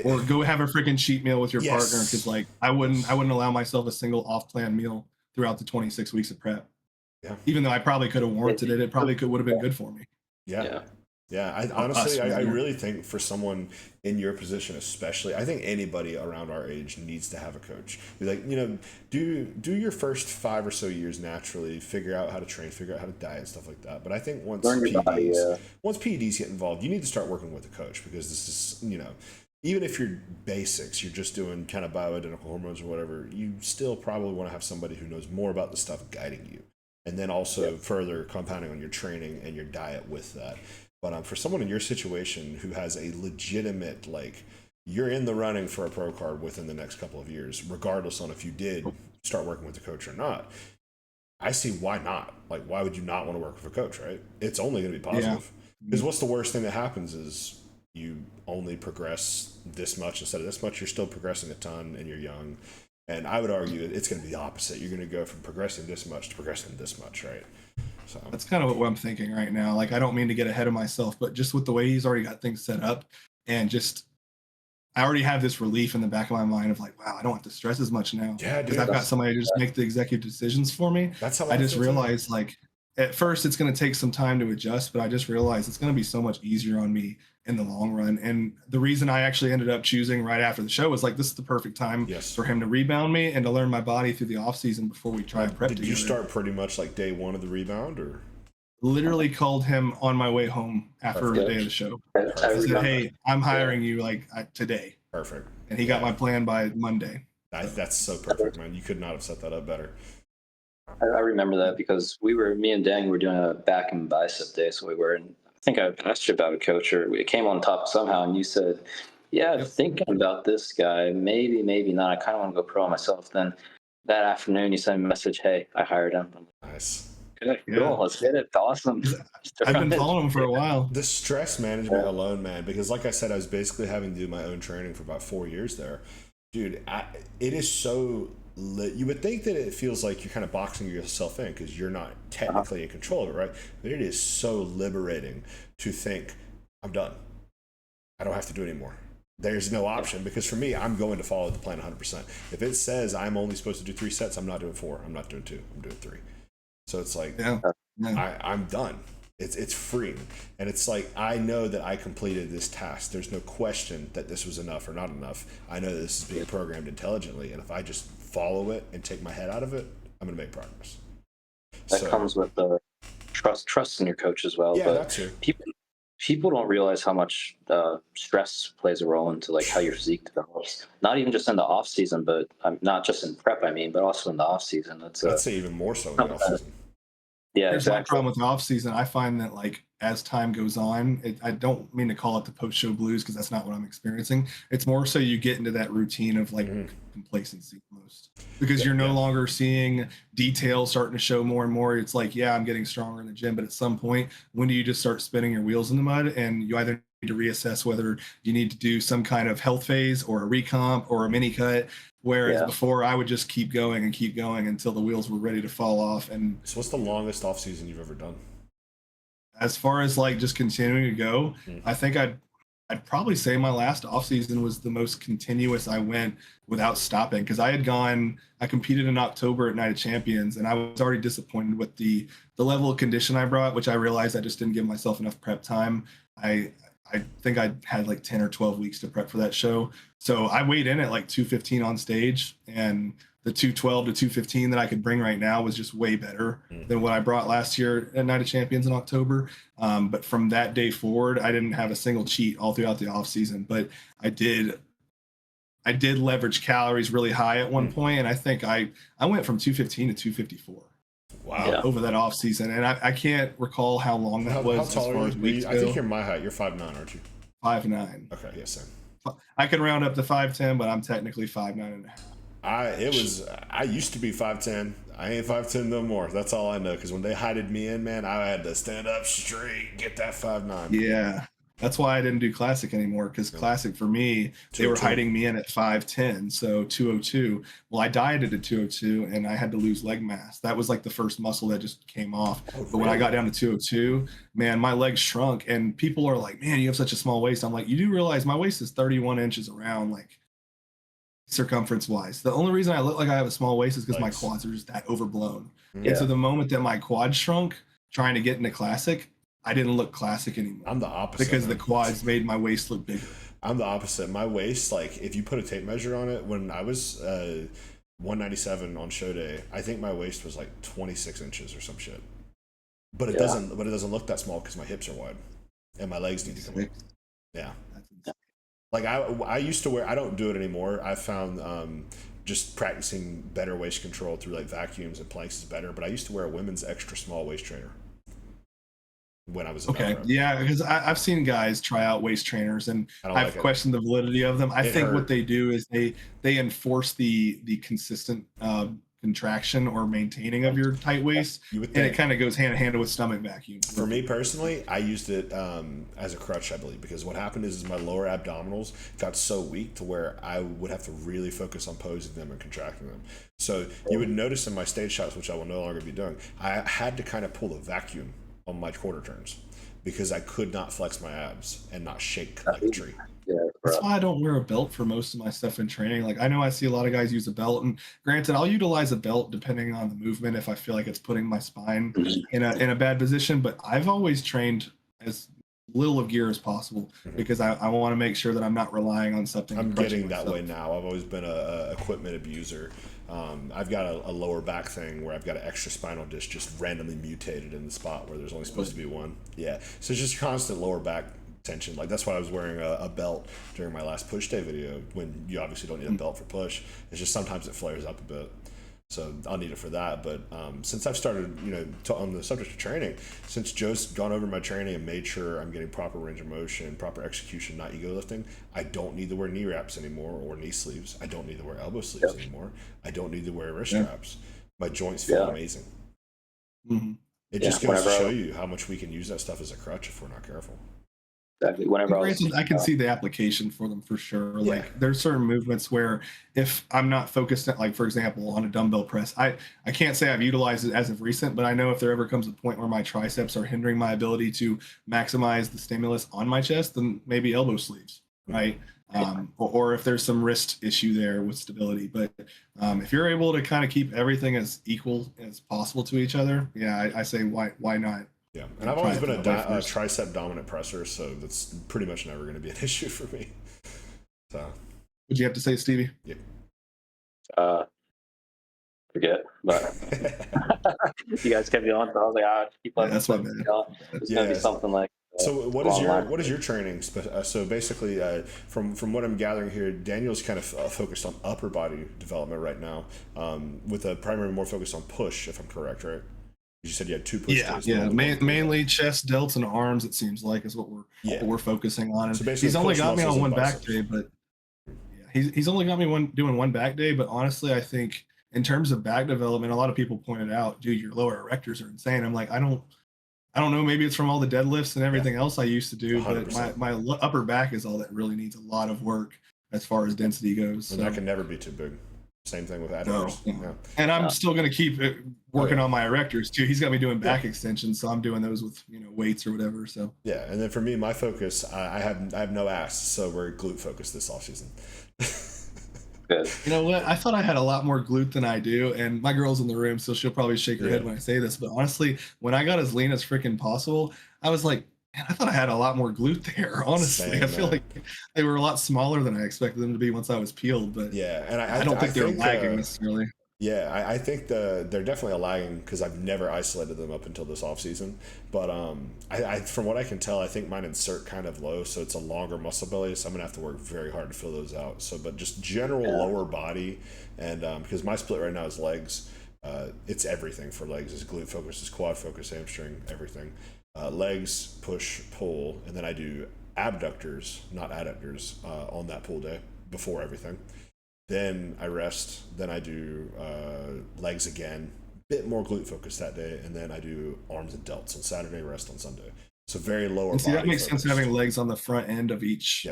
Speaker 2: Or go have a freaking cheat meal with your partner, because like I wouldn't allow myself a single off-plan meal throughout the 26 weeks of prep. Yeah. Even though I probably could have warranted it, probably would have been good for me.
Speaker 1: Yeah. I honestly, I really think for someone in your position, especially, I think anybody around our age needs to have a coach. Be like, do your first 5 or so years naturally, figure out how to train, figure out how to diet, stuff like that. But I think once PEDs get involved, you need to start working with a coach, because this is, even if you're basics, you're just doing kind of bioidentical hormones or whatever, you still probably want to have somebody who knows more about the stuff guiding you. And then also further compounding on your training and your diet with that. But for someone in your situation who has a legitimate, like, you're in the running for a pro card within the next couple of years, regardless on if you did start working with a coach or not, I see why not. Like, why would you not want to work with a coach, right? It's only going to be positive. Because what's the worst thing that happens is you only progress this much instead of this much. You're still progressing a ton and you're young. And I would argue that it's going to be the opposite. You're going to go from progressing this much to progressing this much, right? So
Speaker 2: That's kind of what I'm thinking right now. Like, I don't mean to get ahead of myself, but just with the way he's already got things set up, and just I already have this relief in the back of my mind of like, wow, I don't have to stress as much now
Speaker 1: yeah,
Speaker 2: because
Speaker 1: dude,
Speaker 2: I've got somebody to just make the executive decisions for me.
Speaker 1: that's how
Speaker 2: I just
Speaker 1: feel too.
Speaker 2: realized, like, at first it's going to take some time to adjust, but I just realized it's going to be so much easier on me in the long run. And the reason I actually ended up choosing right after the show was like, this is the perfect time
Speaker 1: Yes.
Speaker 2: for him to rebound me and to learn my body through the off season before we try and prep
Speaker 1: Did
Speaker 2: together.
Speaker 1: you start pretty much like day one of the rebound, or?
Speaker 2: Literally called him on my way home after the day of the show. I said, hey, I'm hiring you like today.
Speaker 1: Perfect.
Speaker 2: And he got my plan by Monday.
Speaker 1: That's so perfect, man. You could not have set that up better.
Speaker 3: I remember that because me and Dan were doing a back and bicep day. So we were, and I think I asked you about a coach, or it came on top somehow, and you said, yeah, I'm thinking about this guy. Maybe, maybe not. I kind of want to go pro myself. Then that afternoon, you sent me a message, hey, I hired him.
Speaker 1: Nice.
Speaker 3: Okay, cool. Let's get it. Awesome.
Speaker 2: I've been following him for a while.
Speaker 1: The stress management alone, man, because like I said, I was basically having to do my own training for about 4 years there. Dude, it is so lit. You would think that it feels like you're kind of boxing yourself in because you're not technically in control of it, right? But it is so liberating to think, I'm done. I don't have to do it anymore. There's no option, because for me, I'm going to follow the plan 100%. If it says I'm only supposed to do 3 sets, I'm not doing 4. I'm not doing 2. I'm doing 3. So it's like, I'm done. It's freeing. And it's like, I know that I completed this task. There's no question that this was enough or not enough. I know that this is being programmed intelligently. And if I just follow it and take my head out of it, I'm going to make progress.
Speaker 3: That comes with the trust in your coach as well.
Speaker 1: Yeah,
Speaker 3: but
Speaker 1: that too.
Speaker 3: People don't realize how much stress plays a role into like how your physique develops. Not even just in the off season, but not just in prep, but also in the off season.
Speaker 1: I'd say even more so in the off season.
Speaker 3: Yeah,
Speaker 2: Here's
Speaker 3: exactly.
Speaker 2: my problem with the off season. I find that like as time goes on, I don't mean to call it the post show blues because that's not what I'm experiencing. It's more so you get into that routine of like complacency almost, because you're no longer seeing details starting to show more and more. It's like, yeah, I'm getting stronger in the gym, but at some point, when do you just start spinning your wheels in the mud, and you either need to reassess whether you need to do some kind of health phase or a recomp or a mini cut. Whereas before, I would just keep going until the wheels were ready to fall off. And
Speaker 1: so what's the longest off season you've ever done?
Speaker 2: As far as like just continuing to go, I think I'd probably say my last off season was the most continuous I went without stopping, because I competed in October at Night of Champions, and I was already disappointed with the level of condition I brought, which I realized I just didn't give myself enough prep time. I think I had like 10 or 12 weeks to prep for that show. So I weighed in at like 215 on stage, and the 212 to 215 that I could bring right now was just way better than what I brought last year at Night of Champions in October. But from that day forward, I didn't have a single cheat all throughout the off season, but I did leverage calories really high at one point, and I think I went from 215 to 254.
Speaker 1: Wow.
Speaker 2: Over that off season, and I can't recall how long that was.
Speaker 1: How tall are you? I think you're my height. You're 5'9", aren't you?
Speaker 2: 5'9".
Speaker 1: Okay, yes, sir.
Speaker 2: I can round up to 5'10", but I'm technically 5'9.5".
Speaker 1: I used to be 5'10". I ain't 5'10" no more. That's all I know. Because when they hided me in, man, I had to stand up straight, get that 5'9".
Speaker 2: Yeah, that's why I didn't do Classic anymore. Because Classic for me, they were hiding me in at 5'10", so 202. Well, I dieted at 202, and I had to lose leg mass. That was like the first muscle that just came off. But when I got down to 202, man, my legs shrunk, and people are like, "Man, you have such a small waist." I'm like, "You do realize my waist is 31 inches around, like." Circumference wise, the only reason I look like I have a small waist is because my quads are just that overblown. And so the moment that my quads shrunk trying to get into Classic, I didn't look Classic anymore.
Speaker 1: I'm the opposite,
Speaker 2: because the quads made my waist look bigger.
Speaker 1: I'm the opposite. My waist, like if you put a tape measure on it, when I was 197 on show day, I think my waist was like 26 inches or some shit. But it doesn't look that small because my hips are wide and my legs need to come up. Yeah. Like I used to wear, I don't do it anymore. I found just practicing better waist control through like vacuums and planks is better. But I used to wear a women's extra small waist trainer when I was
Speaker 2: yeah, because I've seen guys try out waist trainers, and I've questioned the validity of them. I think what they do is they enforce the consistent contraction or maintaining of your tight waist,
Speaker 1: You would
Speaker 2: and it
Speaker 1: think.
Speaker 2: kind of goes hand in hand with stomach vacuum.
Speaker 1: For me personally, I used it as a crutch, I believe, because what happened is my lower abdominals got so weak to where I would have to really focus on posing them and contracting them. So you would notice in my stage shots, which I will no longer be doing, I had to kind of pull the vacuum on my quarter turns because I could not flex my abs and not shake like a tree.
Speaker 3: Yeah,
Speaker 2: That's why I don't wear a belt for most of my stuff in training. Like I know I see a lot of guys use a belt, and granted, I'll utilize a belt depending on the movement if I feel like it's putting my spine in a bad position. But I've always trained as little of gear as possible because I want to make sure that I'm not relying on something.
Speaker 1: I'm getting that way now. I've always been a equipment abuser. I've got a lower back thing where I've got an extra spinal disc just randomly mutated in the spot where there's only supposed to be one. Yeah, so it's just constant lower back tension. Like that's why I was wearing a belt during my last push day video, when you obviously don't need a belt for push. It's just sometimes it flares up a bit, so I'll need it for that. But since I've started, on the subject of training, since Joe's gone over my training and made sure I'm getting proper range of motion, proper execution, not ego lifting, I don't need to wear knee wraps anymore or knee sleeves. I don't need to wear elbow sleeves anymore. I don't need to wear wrist straps. My joints feel amazing. It just goes to show you how much we can use that stuff as a crutch if we're not careful.
Speaker 3: Exactly. Whenever
Speaker 2: I can see the application for them for sure. Like there's certain movements where if I'm not focused at, like for example, on a dumbbell press, I can't say I've utilized it as of recent, but I know if there ever comes a point where my triceps are hindering my ability to maximize the stimulus on my chest, then maybe elbow sleeves, right? Or if there's some wrist issue there with stability. But if you're able to kind of keep everything as equal as possible to each other, I say why not?
Speaker 1: Yeah, and I've always been a tricep dominant presser, so that's pretty much never going to be an issue for me. So,
Speaker 2: what'd you have to say, Stevie?
Speaker 1: Yeah.
Speaker 3: Forget, but you guys kept me on, so I was like, keep on.
Speaker 2: That's my bad.
Speaker 3: It's gonna be something like.
Speaker 1: So what is your training? So basically, from what I'm gathering here, Daniel's kind of focused on upper body development right now, with a primary more focused on push, if I'm correct, right? You said you had 2 push days.
Speaker 2: Yeah, mainly chest, delts, and arms. It seems like is what we're focusing on. And so he's only got me on one back day, but he's only got me doing one back day. But honestly, I think in terms of back development, a lot of people pointed out, dude, your lower erectors are insane. I'm like, I don't know. Maybe it's from all the deadlifts and everything else I used to do, 100%. But my upper back is all that really needs a lot of work as far as density goes.
Speaker 1: And that can never be too big. Same thing with adductors.
Speaker 2: No. And I'm still going to keep working on my erectors too. He's got me doing back extensions, so I'm doing those with weights or whatever. So
Speaker 1: and then for me, my focus, I have no ass, so we're glute focused this off season.
Speaker 3: Good.
Speaker 2: You know what? I thought I had a lot more glute than I do, and my girl's in the room, so she'll probably shake her head when I say this. But honestly, when I got as lean as freaking possible, I was like, man, I thought I had a lot more glute there. Honestly, I feel like they were a lot smaller than I expected them to be once I was peeled. But
Speaker 1: and
Speaker 2: I don't think they're lagging necessarily.
Speaker 1: Yeah, I think they're definitely lagging because I've never isolated them up until this off season. But I from what I can tell, I think mine insert kind of low, so it's a longer muscle belly. So I'm gonna have to work very hard to fill those out. So, but just general lower body, and because my split right now is legs. It's everything for legs. It's glute focus, it's quad focus, hamstring, everything. Legs, push, pull, and then I do abductors, not adductors, on that pull day before everything. Then I rest. Then I do legs again, bit more glute focus that day, and then I do arms and delts on Saturday, rest on Sunday. So very lower body.
Speaker 2: See, that makes sense having legs on the front end of each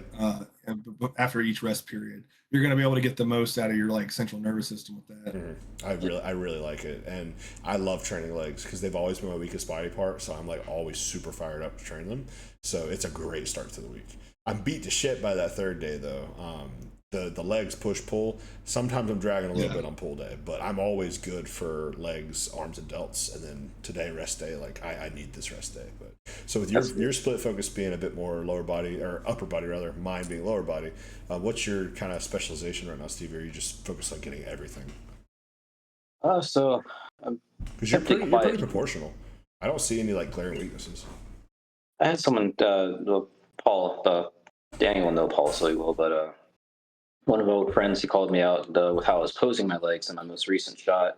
Speaker 2: after each rest period. You're going to be able to get the most out of your central nervous system with that.
Speaker 1: Mm-hmm. I really like it, and I love training legs because they've always been my weakest body part. So I'm always super fired up to train them. So it's a great start to the week. I'm beat to shit by that third day though. The legs push pull. Sometimes I'm dragging a little bit on pull day, but I'm always good for legs, arms, and delts. And then today rest day, I need this rest day. But so with your split focus being a bit more lower body or upper body rather, mine being lower body, what's your kind of specialization right now, Steve? Or are you just focused on getting everything?
Speaker 3: So
Speaker 1: because you're pretty proportional. I don't see any glaring weaknesses.
Speaker 3: I had someone, Paul, Daniel will know Paul so well, but one of my old friends, he called me out with how I was posing my legs in my most recent shot,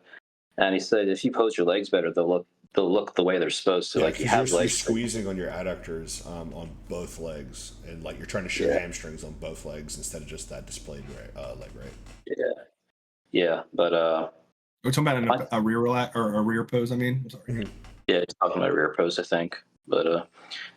Speaker 3: and he said if you pose your legs better, they'll look the way they're supposed to. You're
Speaker 1: squeezing on your adductors on both legs, and you're trying to show hamstrings on both legs instead of just that displayed leg, right?
Speaker 3: Yeah, but
Speaker 2: We're talking about a rear relax or a rear pose. I mean, I'm sorry.
Speaker 1: Mhm.
Speaker 3: Yeah, it's talking about rear pose, I think. But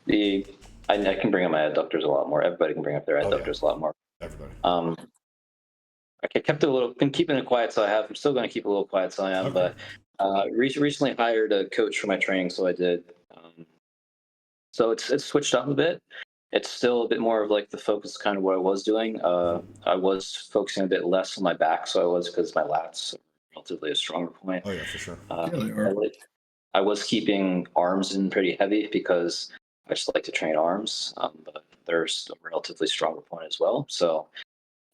Speaker 3: I can bring up my adductors a lot more. Everybody can bring up their
Speaker 1: Oh, yeah.
Speaker 3: adductors a lot more.
Speaker 1: Everybody.
Speaker 3: I kept it a little, been keeping it quiet, so I have. I'm still going to keep it a little quiet, so I am.
Speaker 1: Okay.
Speaker 3: But recently hired a coach for my training, so I did. So it's switched up a bit. It's still a bit more of like the focus, kind of what I was doing. I was focusing a bit less on my back, so I was, because my lats are relatively a stronger point.
Speaker 1: Oh, yeah, for sure.
Speaker 2: Yeah, they are.
Speaker 3: I was keeping arms in pretty heavy because I just like to train arms, but they're still a relatively stronger point as well. So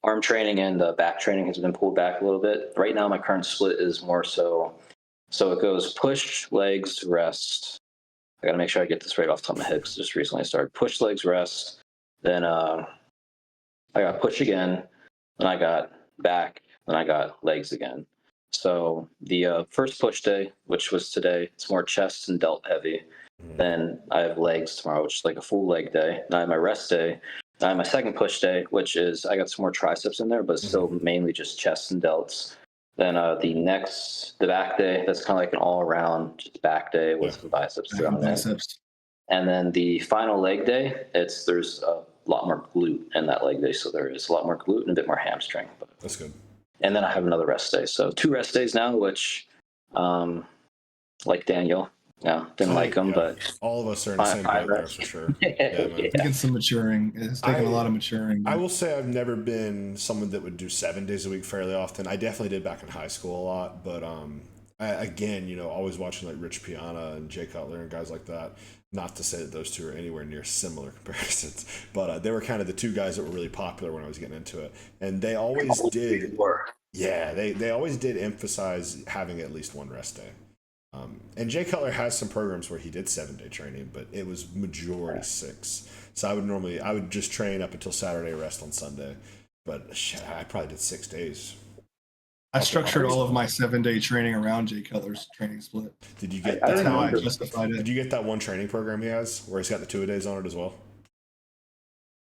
Speaker 3: arm training and back training has been pulled back a little bit. Right now, my current split is more so it goes push, legs, rest. I got to make sure I get this right off the top of my head because just recently I started push, legs, rest. Then I got push again. Then I got back. Then I got legs again. So the first push day, which was today, it's more chest and delt heavy. Then I have legs tomorrow, which is like a full leg day. Then I have my rest day. Then I have my second push day, which is I got some more triceps in there, but still mainly just chest and delts. Then the back day, that's kind of like an all-around just back day with some biceps
Speaker 2: Back
Speaker 3: thrown
Speaker 2: and
Speaker 3: in.
Speaker 2: biceps.
Speaker 3: And then the final leg day, there's a lot more glute in that leg day, so there is a lot more glute and a bit more hamstring. But,
Speaker 1: That's good.
Speaker 3: and then I have another rest day, so 2 rest days now, which, like Daniel, didn't like them, but
Speaker 1: all of us are in the same boat there for sure. Yeah, man.
Speaker 2: Taking some maturing. It's taken a lot of maturing.
Speaker 1: I will say I've never been someone that would do 7 days a week fairly often. I definitely did back in high school a lot, but again, always watching like Rich Piana and Jay Cutler and guys like that. Not to say that those two are anywhere near similar comparisons, but they were kind of the two guys that were really popular when I was getting into it, and they always did. Yeah, they always did emphasize having at least one rest day. And Jay Cutler has some programs where he did 7-day training, but it was majority 6. So I would just train up until Saturday, rest on Sunday. But shit, I probably did 6 days.
Speaker 2: I structured all of my 7-day training around Jay Cutler's training split.
Speaker 1: Did you get
Speaker 2: That's how I justified it.
Speaker 1: Did you get that one training program he has where he's got the 2-a-days on it as well?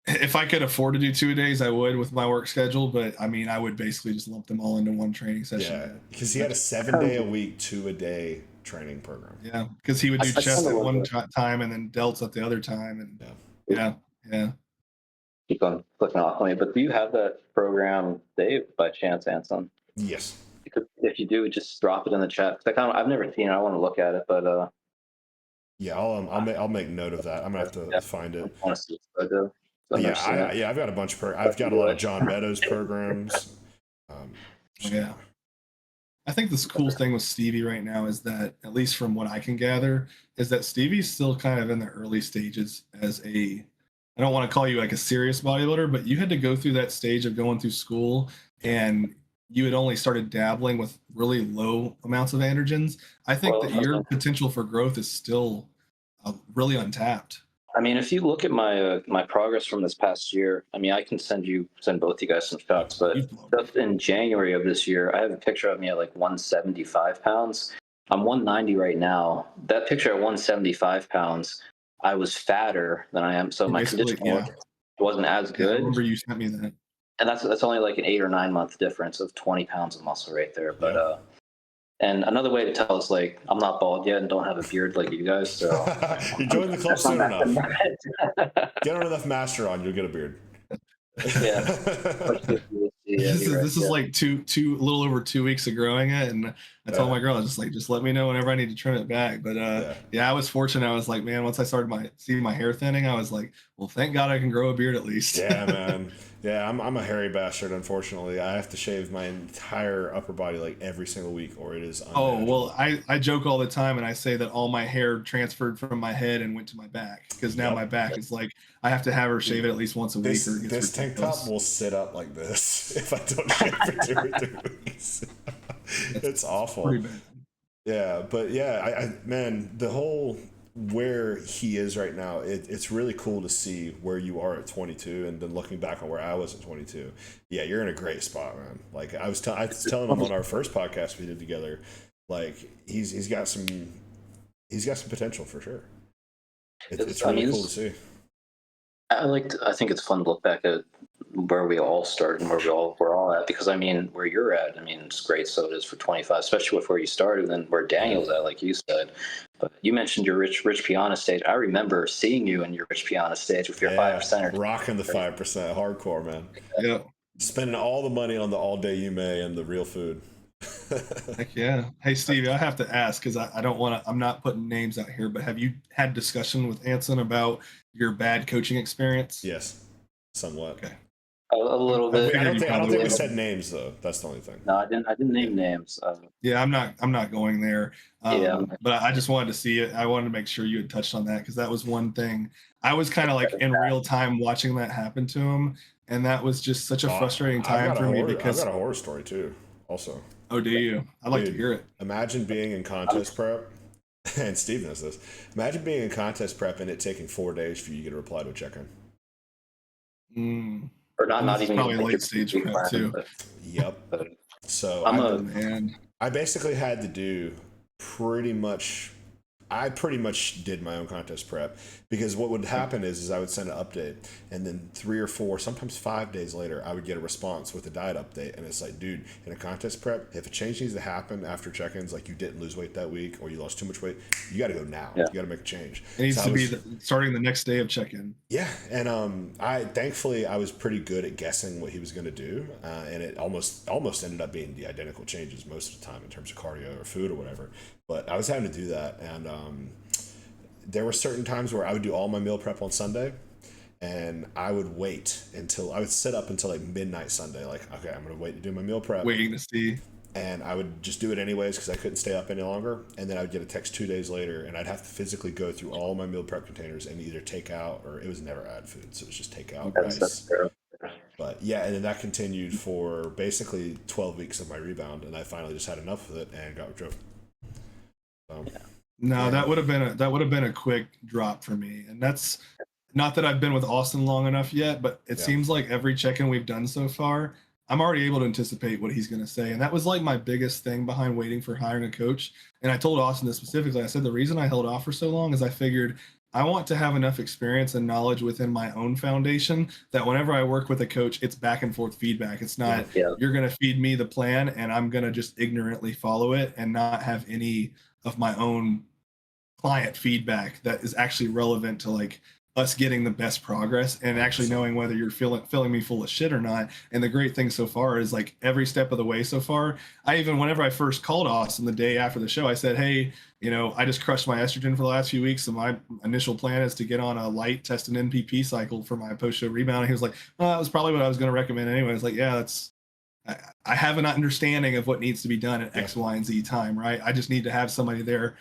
Speaker 2: If I could afford to do 2-a-days, I would with my work schedule. But I mean, I would basically just lump them all into one training session.
Speaker 1: Yeah, because he had a 7-day-a-week, 2-a-day training program.
Speaker 2: Yeah, because he would do chest at one time and then delts at the other time, and yeah.
Speaker 3: Keep on clicking off on me, but do you have that program, Dave, by chance, Anson?
Speaker 1: Yes.
Speaker 3: If you do, just drop it in the chat. I've never seen it. I want to look at it, but
Speaker 1: yeah, I'll make note of that. I'm gonna have to find it.
Speaker 3: I want to see what I do.
Speaker 1: I've got a bunch of I've got a lot of John Meadows programs.
Speaker 2: Yeah. I think this cool thing with Stevie right now is that, at least from what I can gather, is that Stevie's still kind of in the early stages as I don't want to call you like a serious bodybuilder, but you had to go through that stage of going through school and you had only started dabbling with really low amounts of androgens. I think that your potential for growth is still really untapped.
Speaker 3: I mean, if you look at my my progress from this past year, I mean, I can send both you guys some shots, but just in January of this year, I have a picture of me at like 175 pounds. I'm 190 right now. That picture at 175 pounds, I was fatter than I am, so my condition wasn't as good.
Speaker 2: I remember you sent me that.
Speaker 3: And that's only like an 8 or 9 month difference of 20 pounds of muscle right there. But and another way to tell is like I'm not bald yet and don't have a beard like you guys. So
Speaker 1: you join the club soon enough. Get on enough master on, you'll get a beard.
Speaker 3: Yeah.
Speaker 2: This is like a little over 2 weeks of growing it, and I told my girl just let me know whenever I need to trim it back. But I was fortunate. I was like, man, once I started seeing my hair thinning, I was like, well, thank God I can grow a beard at least.
Speaker 1: Yeah, man. Yeah, I'm a hairy bastard. Unfortunately, I have to shave my entire upper body like every single week, or it is unmanageable.
Speaker 2: Oh well, I joke all the time, and I say that all my hair transferred from my head and went to my back, because now my back is like I have to have her shave it at least once a week.
Speaker 1: This tank top will sit up like this if I don't shave for 2 or 3 weeks. It's awful. Yeah, but man, the whole where he is right now, it's really cool to see where you are at 22, and then looking back on where I was at 22. Yeah, you're in a great spot, man. Like I was telling him on our first podcast we did together, like he's got some potential for sure. It's really cool to see.
Speaker 3: I think it's fun to look back at where we all started and we're all at, because I mean, where you're at, I mean, it's great sodas for 25, especially with where you started, and then where Daniel's at, like you said. But you mentioned your Rich Piana stage. I remember seeing you in your Rich Piana stage with your 5%.
Speaker 1: Rocking the 5%, hardcore, man.
Speaker 2: Yeah.
Speaker 1: Spending all the money on the all day you may and the real food.
Speaker 2: Heck yeah. Hey, Stevie, I have to ask, because I don't want to, I'm not putting names out here, but have you had discussion with Anson about your bad coaching experience?
Speaker 1: Yes, somewhat.
Speaker 2: Okay.
Speaker 3: A little bit.
Speaker 1: I don't think we said names though. That's the only thing.
Speaker 3: No, I didn't name names.
Speaker 2: Yeah, I'm not going there. But I just wanted to see it. I wanted to make sure you had touched on that, because that was one thing. I was kind of like in real time watching that happen to him, and that was just such a frustrating time for me, because
Speaker 1: I've got a horror story too. Also.
Speaker 2: Oh, do you? I'd like to hear it.
Speaker 1: Imagine being in contest prep, and Steve knows this. Imagine being in contest prep and it taking 4 days for you to get a reply to a check-in.
Speaker 3: Or not even
Speaker 2: probably late stage prep too.
Speaker 1: Yep. So I basically had to do I pretty much did my own contest prep, because what would happen is I would send an update, and then 3 or 4, sometimes 5 days later, I would get a response with a diet update. And it's like, dude, in a contest prep, if a change needs to happen after check-ins, like you didn't lose weight that week or you lost too much weight, you got to go now. You got to make a change.
Speaker 2: It needs to be starting the next day of check-in.
Speaker 1: Yeah. And thankfully I was pretty good at guessing what he was going to do. And it almost ended up being the identical changes most of the time in terms of cardio or food or whatever. But I was having to do that, and there were certain times where I would do all my meal prep on Sunday, and I would sit up until like midnight Sunday, like, okay, I'm going to wait to do my meal prep.
Speaker 2: Waiting to see.
Speaker 1: And I would just do it anyways because I couldn't stay up any longer. And then I would get a text 2 days later, and I'd have to physically go through all my meal prep containers and either take out, or it was never ad food, so it was just take out rice. But yeah, and then that continued for basically 12 weeks of my rebound, and I finally just had enough of it and got withdrawn. That would have been a quick drop for me, and that's not that I've been with Austin long enough yet, but it seems like every check-in we've done so far, I'm already able to anticipate what he's going to say, and that was like my biggest thing behind waiting for hiring a coach. And I told Austin this specifically. I said the reason I held off for so long is I figured I want to have enough experience and knowledge within my own foundation that whenever I work with a coach, it's back and forth feedback. It's not you're going to feed me the plan and I'm going to just ignorantly follow it and not have any of my own client feedback that is actually relevant to like us getting the best progress and actually knowing whether you're filling me full of shit or not. And the great thing so far is like every step of the way so far, whenever I first called Austin the day after the show, I said, hey, I just crushed my estrogen for the last few weeks. So my initial plan is to get on a light test and NPP cycle for my post-show rebound. And he was like, oh, that was probably what I was going to recommend anyway. I was like, yeah, I have an understanding of what needs to be done at X, Y, and Z time, right? I just need to have somebody there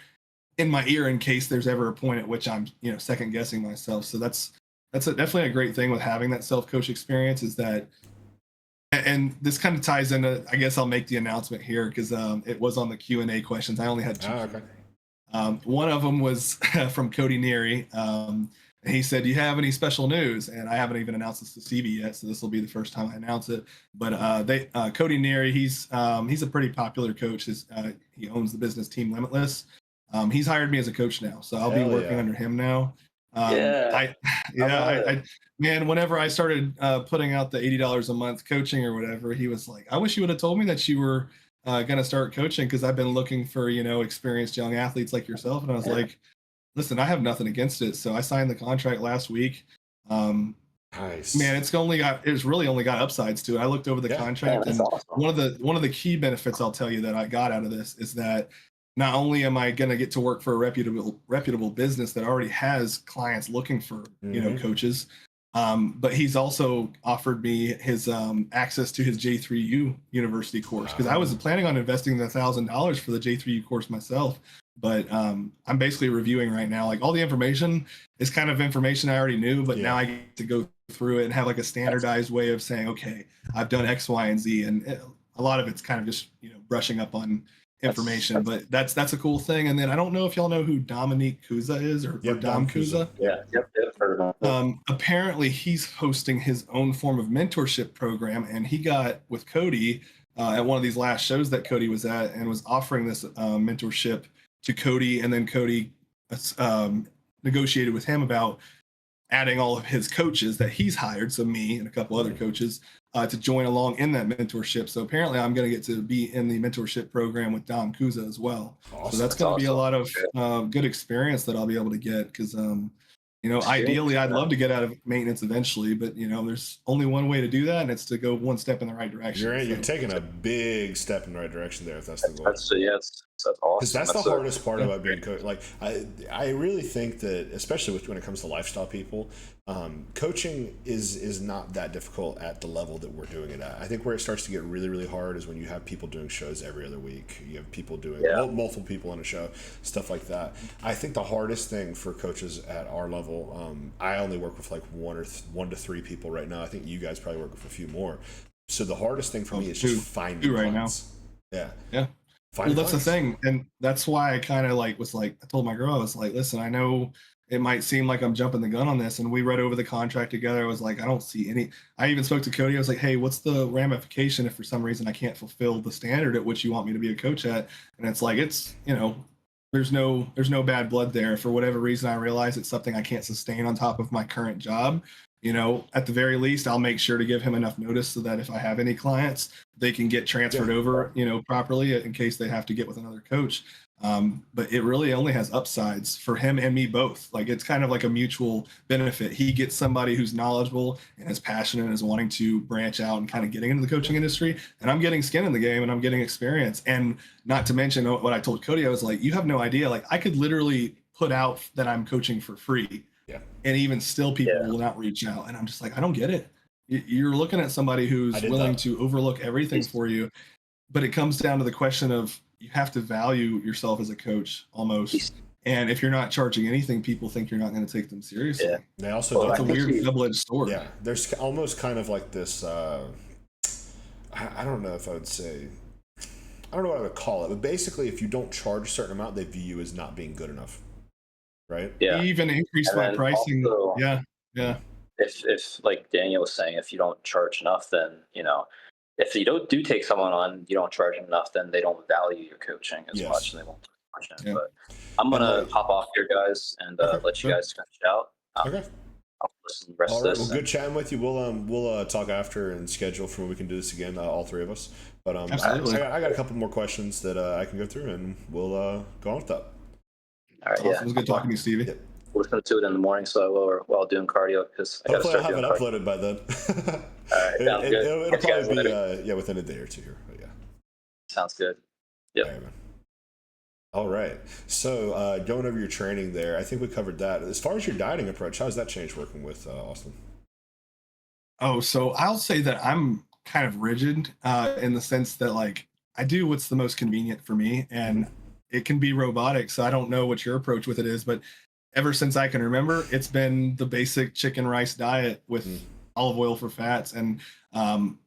Speaker 1: in my ear in case there's ever a point at which I'm, second guessing myself. So that's definitely a great thing with having that self-coach experience is that, and this kind of ties into, I guess I'll make the announcement here because it was on the Q&A questions. I only had 2. Okay.
Speaker 2: One of them was from Cody Neary. He said, do you have any special news? And I haven't even announced this to CB yet, so this will be the first time I announce it. But Cody Neary, he's a pretty popular coach. He owns the business Team Limitless. He's hired me as a coach now, so I'll be working under him now. Man, whenever I started putting out the $80 a month coaching or whatever, he was like, I wish you would have told me that you were going to start coaching because I've been looking for, experienced young athletes like yourself. And I was like, listen, I have nothing against it. So I signed the contract last week.
Speaker 1: Nice.
Speaker 2: Man, it's really only got upsides to it. I looked over the contract, and awesome. One of the key benefits I'll tell you that I got out of this is that not only am I going to get to work for a reputable business that already has clients looking for, coaches, but he's also offered me his access to his J3U university course because I was planning on investing the $1,000 for the J3U course myself. But I'm basically reviewing right now, like all the information is kind of information I already knew, but now I get to go through it and have like a standardized way of saying, okay, I've done X, Y, and Z. And a lot of it's kind of just, brushing up on information, but that's a cool thing. And then I don't know if y'all know who Dominique Kuza is or Dom Kuza.
Speaker 3: Heard about that.
Speaker 2: Apparently he's hosting his own form of mentorship program, and he got with Cody at one of these last shows that Cody was at and was offering this mentorship to Cody, and then Cody negotiated with him about adding all of his coaches that he's hired, so me and a couple other coaches, to join along in that mentorship. So apparently I'm going to get to be in the mentorship program with Dom Kuza as well.
Speaker 1: Awesome.
Speaker 2: So that's going to be a lot of good experience that I'll be able to get, because ideally I'd love to get out of maintenance eventually, but there's only one way to do that, and it's to go one step in the right direction.
Speaker 1: You're taking a big step in the right direction there, if that's the goal.
Speaker 3: That's awesome.
Speaker 1: Because that's the hardest part about being coach. Like I really think that, especially when it comes to lifestyle people, coaching is not that difficult at the level that we're doing it at. I think where it starts to get really, really hard is when you have people doing shows every other week. You have people doing multiple people on a show, stuff like that. I think the hardest thing for coaches at our level, I only work with like one to three people right now. I think you guys probably work with a few more. So the hardest thing for me is just finding
Speaker 2: right
Speaker 1: clients.
Speaker 2: Yeah.
Speaker 1: Well,
Speaker 2: that's the thing, and that's why I kind of I told my girl, I was like, listen, I know it might seem like I'm jumping the gun on this, and we read over the contract together. I was like, I don't see any. I even spoke to Cody. I was like, hey, what's the ramification if for some reason I can't fulfill the standard at which you want me to be a coach at? And it's like, there's no bad blood there. For whatever reason, I realize it's something I can't sustain on top of my current job. At the very least, I'll make sure to give him enough notice so that if I have any clients, they can get transferred over, properly in case they have to get with another coach. But it really only has upsides for him and me both. Like, it's kind of like a mutual benefit. He gets somebody who's knowledgeable and is passionate and is wanting to branch out and kind of getting into the coaching industry. And I'm getting skin in the game and I'm getting experience. And not to mention what I told Cody, I was like, you have no idea. Like, I could literally put out that I'm coaching for free. Yeah. And even still people will not reach out. And I'm just like, I don't get it. You're looking at somebody who's willing to overlook everything for you. But it comes down to the question of, you have to value yourself as a coach almost. And if you're not charging anything, people think you're not going to take them seriously. Yeah.
Speaker 1: They also
Speaker 2: it's a weird double-edged sword.
Speaker 1: Yeah. There's almost kind of like this, I don't know if I would say, I don't know what I would call it, but basically if you don't charge a certain amount, they view you as not being good enough. Right?
Speaker 2: Yeah. He even increased my pricing. Also, yeah.
Speaker 3: If like Daniel was saying, if you don't charge enough, then, if you do take someone on, you don't charge them enough, then they don't value your coaching as much, and they won't take much in. But I'm going to hop off here, guys, and let you guys finish out.
Speaker 1: Okay.
Speaker 3: I'll listen to the rest of this.
Speaker 1: Well, good chatting with you. We'll talk after and schedule for when we can do this again, all three of us. But
Speaker 2: Absolutely.
Speaker 1: I got a couple more questions that I can go through, and we'll go on with that.
Speaker 3: All right,
Speaker 2: awesome. It was good talking to you, Stevie.
Speaker 1: Yep.
Speaker 3: Listen to it in the morning, so I will while doing cardio, because I got to
Speaker 1: Hopefully
Speaker 3: start
Speaker 1: I'll have it uploaded by then.
Speaker 3: All right, sounds good.
Speaker 1: It'll probably be within a day or two here. But yeah.
Speaker 3: Sounds good. Yep.
Speaker 1: All right. So going over your training there, I think we covered that. As far as your dieting approach, how has that changed working with Austin?
Speaker 2: Oh, so I'll say that I'm kind of rigid in the sense that, like, I do what's the most convenient for me, and it can be robotic. So I don't know what your approach with it is, but ever since I can remember, it's been the basic chicken rice diet with olive oil for fats. And I'm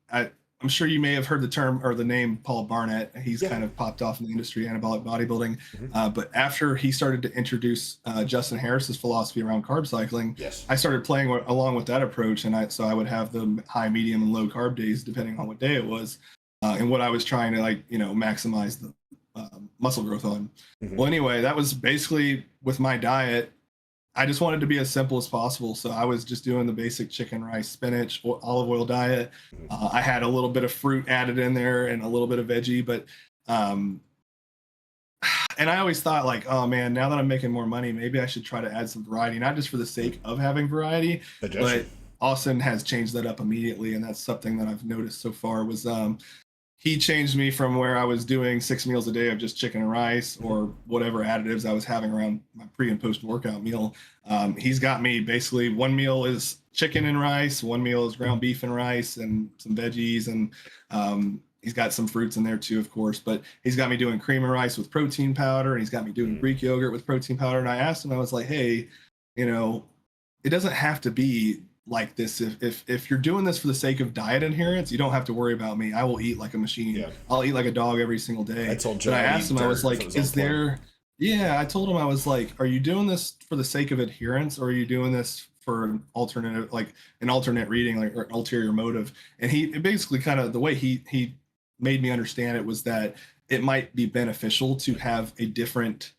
Speaker 2: sure you may have heard the term or the name Paul Barnett. He's kind of popped off in the industry, anabolic bodybuilding. But after he started to introduce Justin Harris's philosophy around carb cycling, I started playing along with that approach. And so I would have the high, medium, and low carb days, depending on what day it was, and what I was trying to, maximize the muscle growth on. Well, anyway, that was basically with my diet. I just wanted to be as simple as possible. So I was just doing the basic chicken, rice, spinach, olive oil diet. I had a little bit of fruit added in there and a little bit of veggie, but, and I always thought, like, oh man, now that I'm making more money, maybe I should try to add some variety, not just for the sake of having variety, but Austin has changed that up immediately. And that's something that I've noticed so far was, he changed me from where I was doing 6 meals a day of just chicken and rice or whatever additives I was having around my pre and post workout meal. He's got me basically, one meal is chicken and rice, one meal is ground beef and rice and some veggies. And he's got some fruits in there too, of course, but he's got me doing cream and rice with protein powder. And he's got me doing Greek yogurt with protein powder. And I asked him, I was like, hey, it doesn't have to be like this. If you're doing this for the sake of diet adherence, you don't have to worry about me. I will eat like a machine. I'll eat like a dog every single day.
Speaker 1: But
Speaker 2: I asked him, I was like, I told him, I was like, are you doing this for the sake of adherence, or are you doing this for an alternate reading, like, or an ulterior motive? And he basically kind of, the way he made me understand it was that it might be beneficial to have a different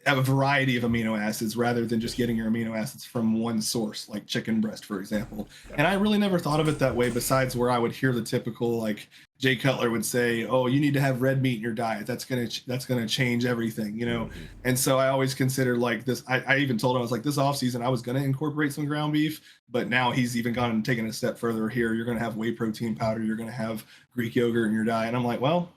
Speaker 2: have a variety of amino acids rather than just getting your amino acids from one source, like chicken breast, for example. And I really never thought of it that way, besides where I would hear the typical, like Jay Cutler would say, oh, you need to have red meat in your diet. That's going to change everything, you know? Mm-hmm. And so I always considered like this. I even told him, I was like, this off season, I was going to incorporate some ground beef, but now he's even gone and taken a step further here. You're going to have whey protein powder. You're going to have Greek yogurt in your diet. And I'm like, well,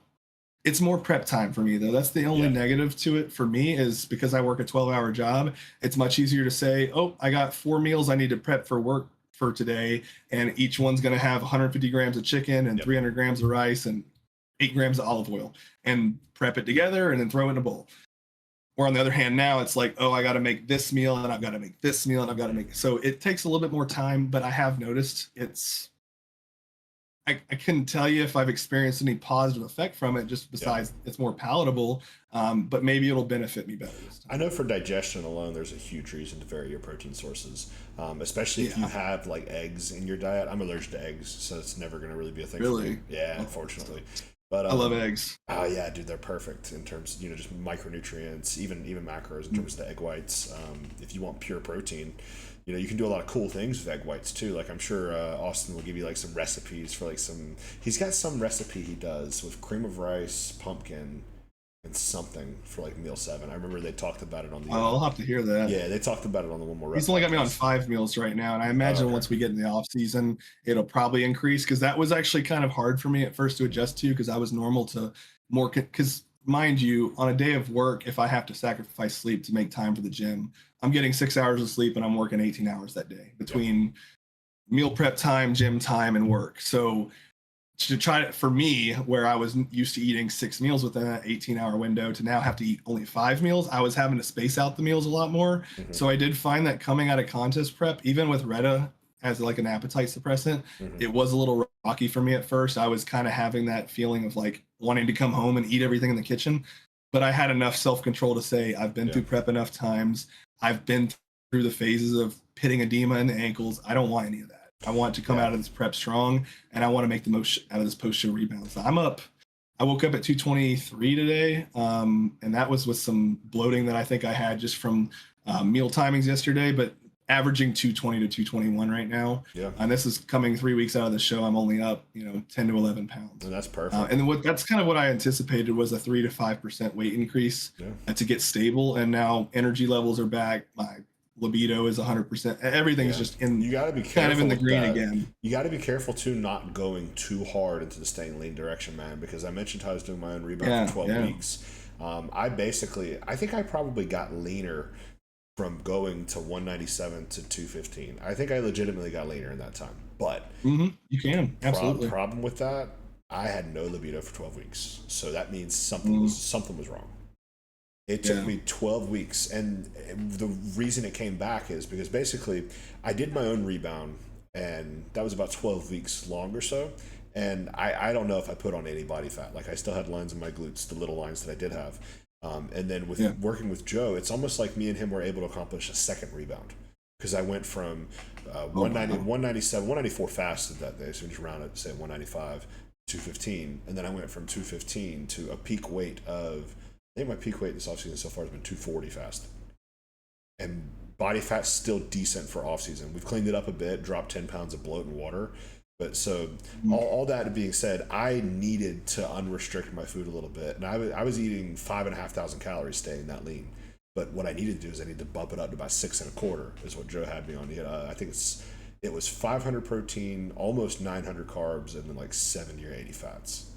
Speaker 2: it's more prep time for me, though. That's the only negative to it for me, is because I work a 12-hour job. It's much easier to say, oh, I got 4 meals I need to prep for work for today, and each one's going to have 150 grams of chicken and 300 grams of rice and 8 grams of olive oil, and prep it together and then throw it in a bowl. Or on the other hand, now it's like, oh, I got to make this meal and I've got to make this meal and I've got to make. So it takes a little bit more time, but I have noticed I couldn't tell you if I've experienced any positive effect from it, just besides it's more palatable, but maybe it'll benefit me better this time.
Speaker 1: I know for digestion alone, there's a huge reason to vary your protein sources, especially if you have like eggs in your diet. I'm allergic to eggs, so it's never going to really be a thing for me. Yeah, unfortunately. But
Speaker 2: I love eggs.
Speaker 1: Oh yeah, dude, they're perfect in terms of, just micronutrients, even macros in terms of the egg whites. If you want pure protein, you can do a lot of cool things with egg whites too. Like I'm sure Austin will give you like some recipes for like he's got some recipe he does with cream of rice, pumpkin, and something for like meal 7. I remember they talked about it on the.
Speaker 2: Oh, I'll have to hear that.
Speaker 1: Yeah, they talked about it on the One More.
Speaker 2: He's only got me on 5 meals right now, and I imagine once we get in the off season, it'll probably increase, because that was actually kind of hard for me at first to adjust to, because I was normal to more. Because mind you, on a day of work, if I have to sacrifice sleep to make time for the gym, I'm getting 6 hours of sleep and I'm working 18 hours that day between meal prep time, gym time, and work. So to try it for me, where I was used to eating 6 meals within that 18-hour window, to now have to eat only 5 meals, I was having to space out the meals a lot more. Mm-hmm. So I did find that coming out of contest prep, even with Retta as like an appetite suppressant, it was a little rocky for me at first. I was kind of having that feeling of like wanting to come home and eat everything in the kitchen. But I had enough self-control to say, I've been through prep enough times. I've been through the phases of pitting edema in the ankles. I don't want any of that. I want to come out of this prep strong, and I want to make the most out of this post-show rebound. So I'm up. I woke up at 223 today, and that was with some bloating that I think I had just from meal timings yesterday, but averaging 220 to 221 right now. Yeah. And this is coming 3 weeks out of the show. I'm only up, 10 to 11 pounds.
Speaker 1: And that's perfect.
Speaker 2: And that's kind of what I anticipated, was a 3 to 5% weight increase to get stable. And now energy levels are back. My libido is 100%. Everything's just
Speaker 1: you got to be careful,
Speaker 2: kind of in the green again.
Speaker 1: You got to be careful too, not going too hard into the staying lean direction, man, because I mentioned how I was doing my own rebound for 12 weeks. I think I probably got leaner from going to 197 to 215. I think I legitimately got leaner in that time. But
Speaker 2: you can absolutely.
Speaker 1: Problem with that, I had no libido for 12 weeks. So that means something was wrong. It took me 12 weeks, and the reason it came back is because basically I did my own rebound, and that was about 12 weeks long or so. And I don't know if I put on any body fat. Like I still had lines in my glutes, the little lines that I did have. And then with working with Joe, it's almost like me and him were able to accomplish a second rebound, because I went from 197, 194 fasted that day, so we just round it, say 195, 215, and then I went from 215 to a peak weight of, I think my peak weight this offseason so far has been 240 fasted. And body fat's still decent for offseason. We've cleaned it up a bit, dropped 10 pounds of bloat and water. But so all that being said, I needed to unrestrict my food a little bit, and I was eating 5,500 calories staying that lean. But what I needed to do is I need to bump it up to about 6.25 is what Joe had me on. He had, I think it was 500 protein, almost 900 carbs, and then like 70 or 80 fats.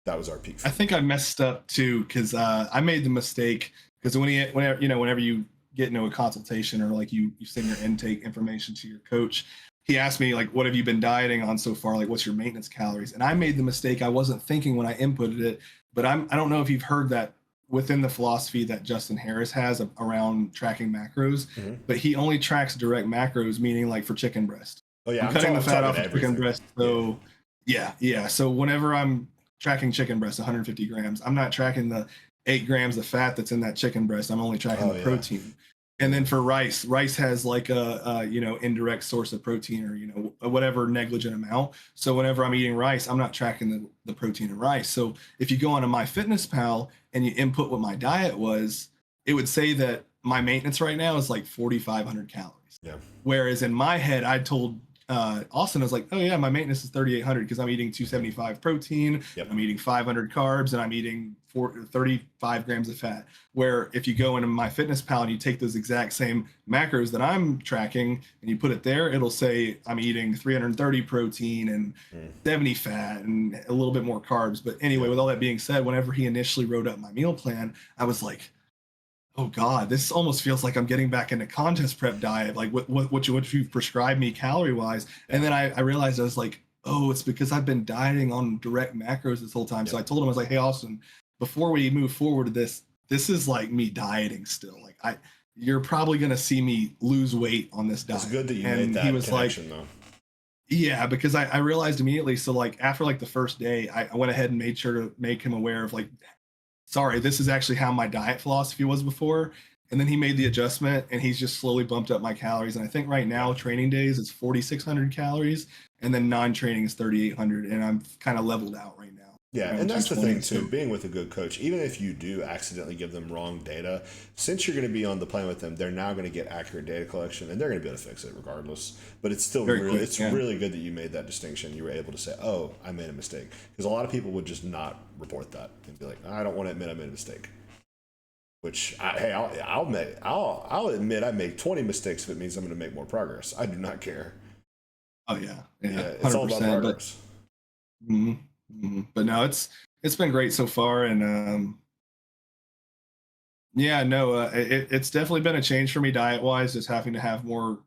Speaker 1: That was our peak food.
Speaker 2: I think I messed up too, because I made the mistake, because whenever you get into a consultation, or like you send your intake information to your coach, he asked me, like, what have you been dieting on so far? Like, what's your maintenance calories? And I made the mistake. I wasn't thinking when I inputted it, but I don't know if you've heard that within the philosophy that Justin Harris has around tracking macros, but he only tracks direct macros, meaning like for chicken breast.
Speaker 1: Oh yeah,
Speaker 2: I'm cutting the fat off of chicken breast. So yeah. So whenever I'm tracking chicken breast, 150 grams, I'm not tracking the 8 grams of fat that's in that chicken breast. I'm only tracking the protein. And then for rice has like a indirect source of protein, or whatever negligent amount. So whenever I'm eating rice, I'm not tracking the protein in rice. So if you go onto MyFitnessPal and you input what my diet was, it would say that my maintenance right now is like 4,500 calories.
Speaker 1: Yeah.
Speaker 2: Whereas in my head, I told Austin, I was like, oh yeah, my maintenance is 3,800 because I'm eating 275 protein,
Speaker 1: Yep.
Speaker 2: I'm eating 500 carbs, and I'm eating 35 grams of fat. Where if you go into my fitness pal and you take those exact same macros that I'm tracking and you put it there, it'll say I'm eating 330 protein and 70 fat and a little bit more carbs. But anyway, with all that being said, whenever he initially wrote up my meal plan, I was like, oh God, this almost feels like I'm getting back into contest prep diet, like what you prescribed me calorie wise. And then I realized, I was like, oh, it's because I've been dieting on direct macros this whole time. So I told him, I was like, hey, Austin, before we move forward to this is like me dieting still. Like you're probably going to see me lose weight on this diet.
Speaker 1: It's good that you
Speaker 2: and
Speaker 1: made that
Speaker 2: he was
Speaker 1: connection,
Speaker 2: like,
Speaker 1: though.
Speaker 2: yeah, because I realized immediately. So like after like the first day, I went ahead and made sure to make him aware of like, sorry, this is actually how my diet philosophy was before. And then he made the adjustment and he's just slowly bumped up my calories. And I think right now training days is 4,600 calories and then non-training is 3,800. And I'm kind of leveled out right now.
Speaker 1: Yeah, and that's the thing too, being with a good coach, even if you do accidentally give them wrong data, since you're going to be on the plan with them, they're now going to get accurate data collection and they're going to be able to fix it regardless. But it's still really good that you made that distinction. You were able to say, oh, I made a mistake. Because a lot of people would just not report that and be like, I don't want to admit I made a mistake. Which, I'll admit I make 20 mistakes if it means I'm going to make more progress. I do not care.
Speaker 2: Oh, yeah.
Speaker 1: It's all about progress.
Speaker 2: But no, it's been great so far, and it's definitely been a change for me diet wise, just having to have more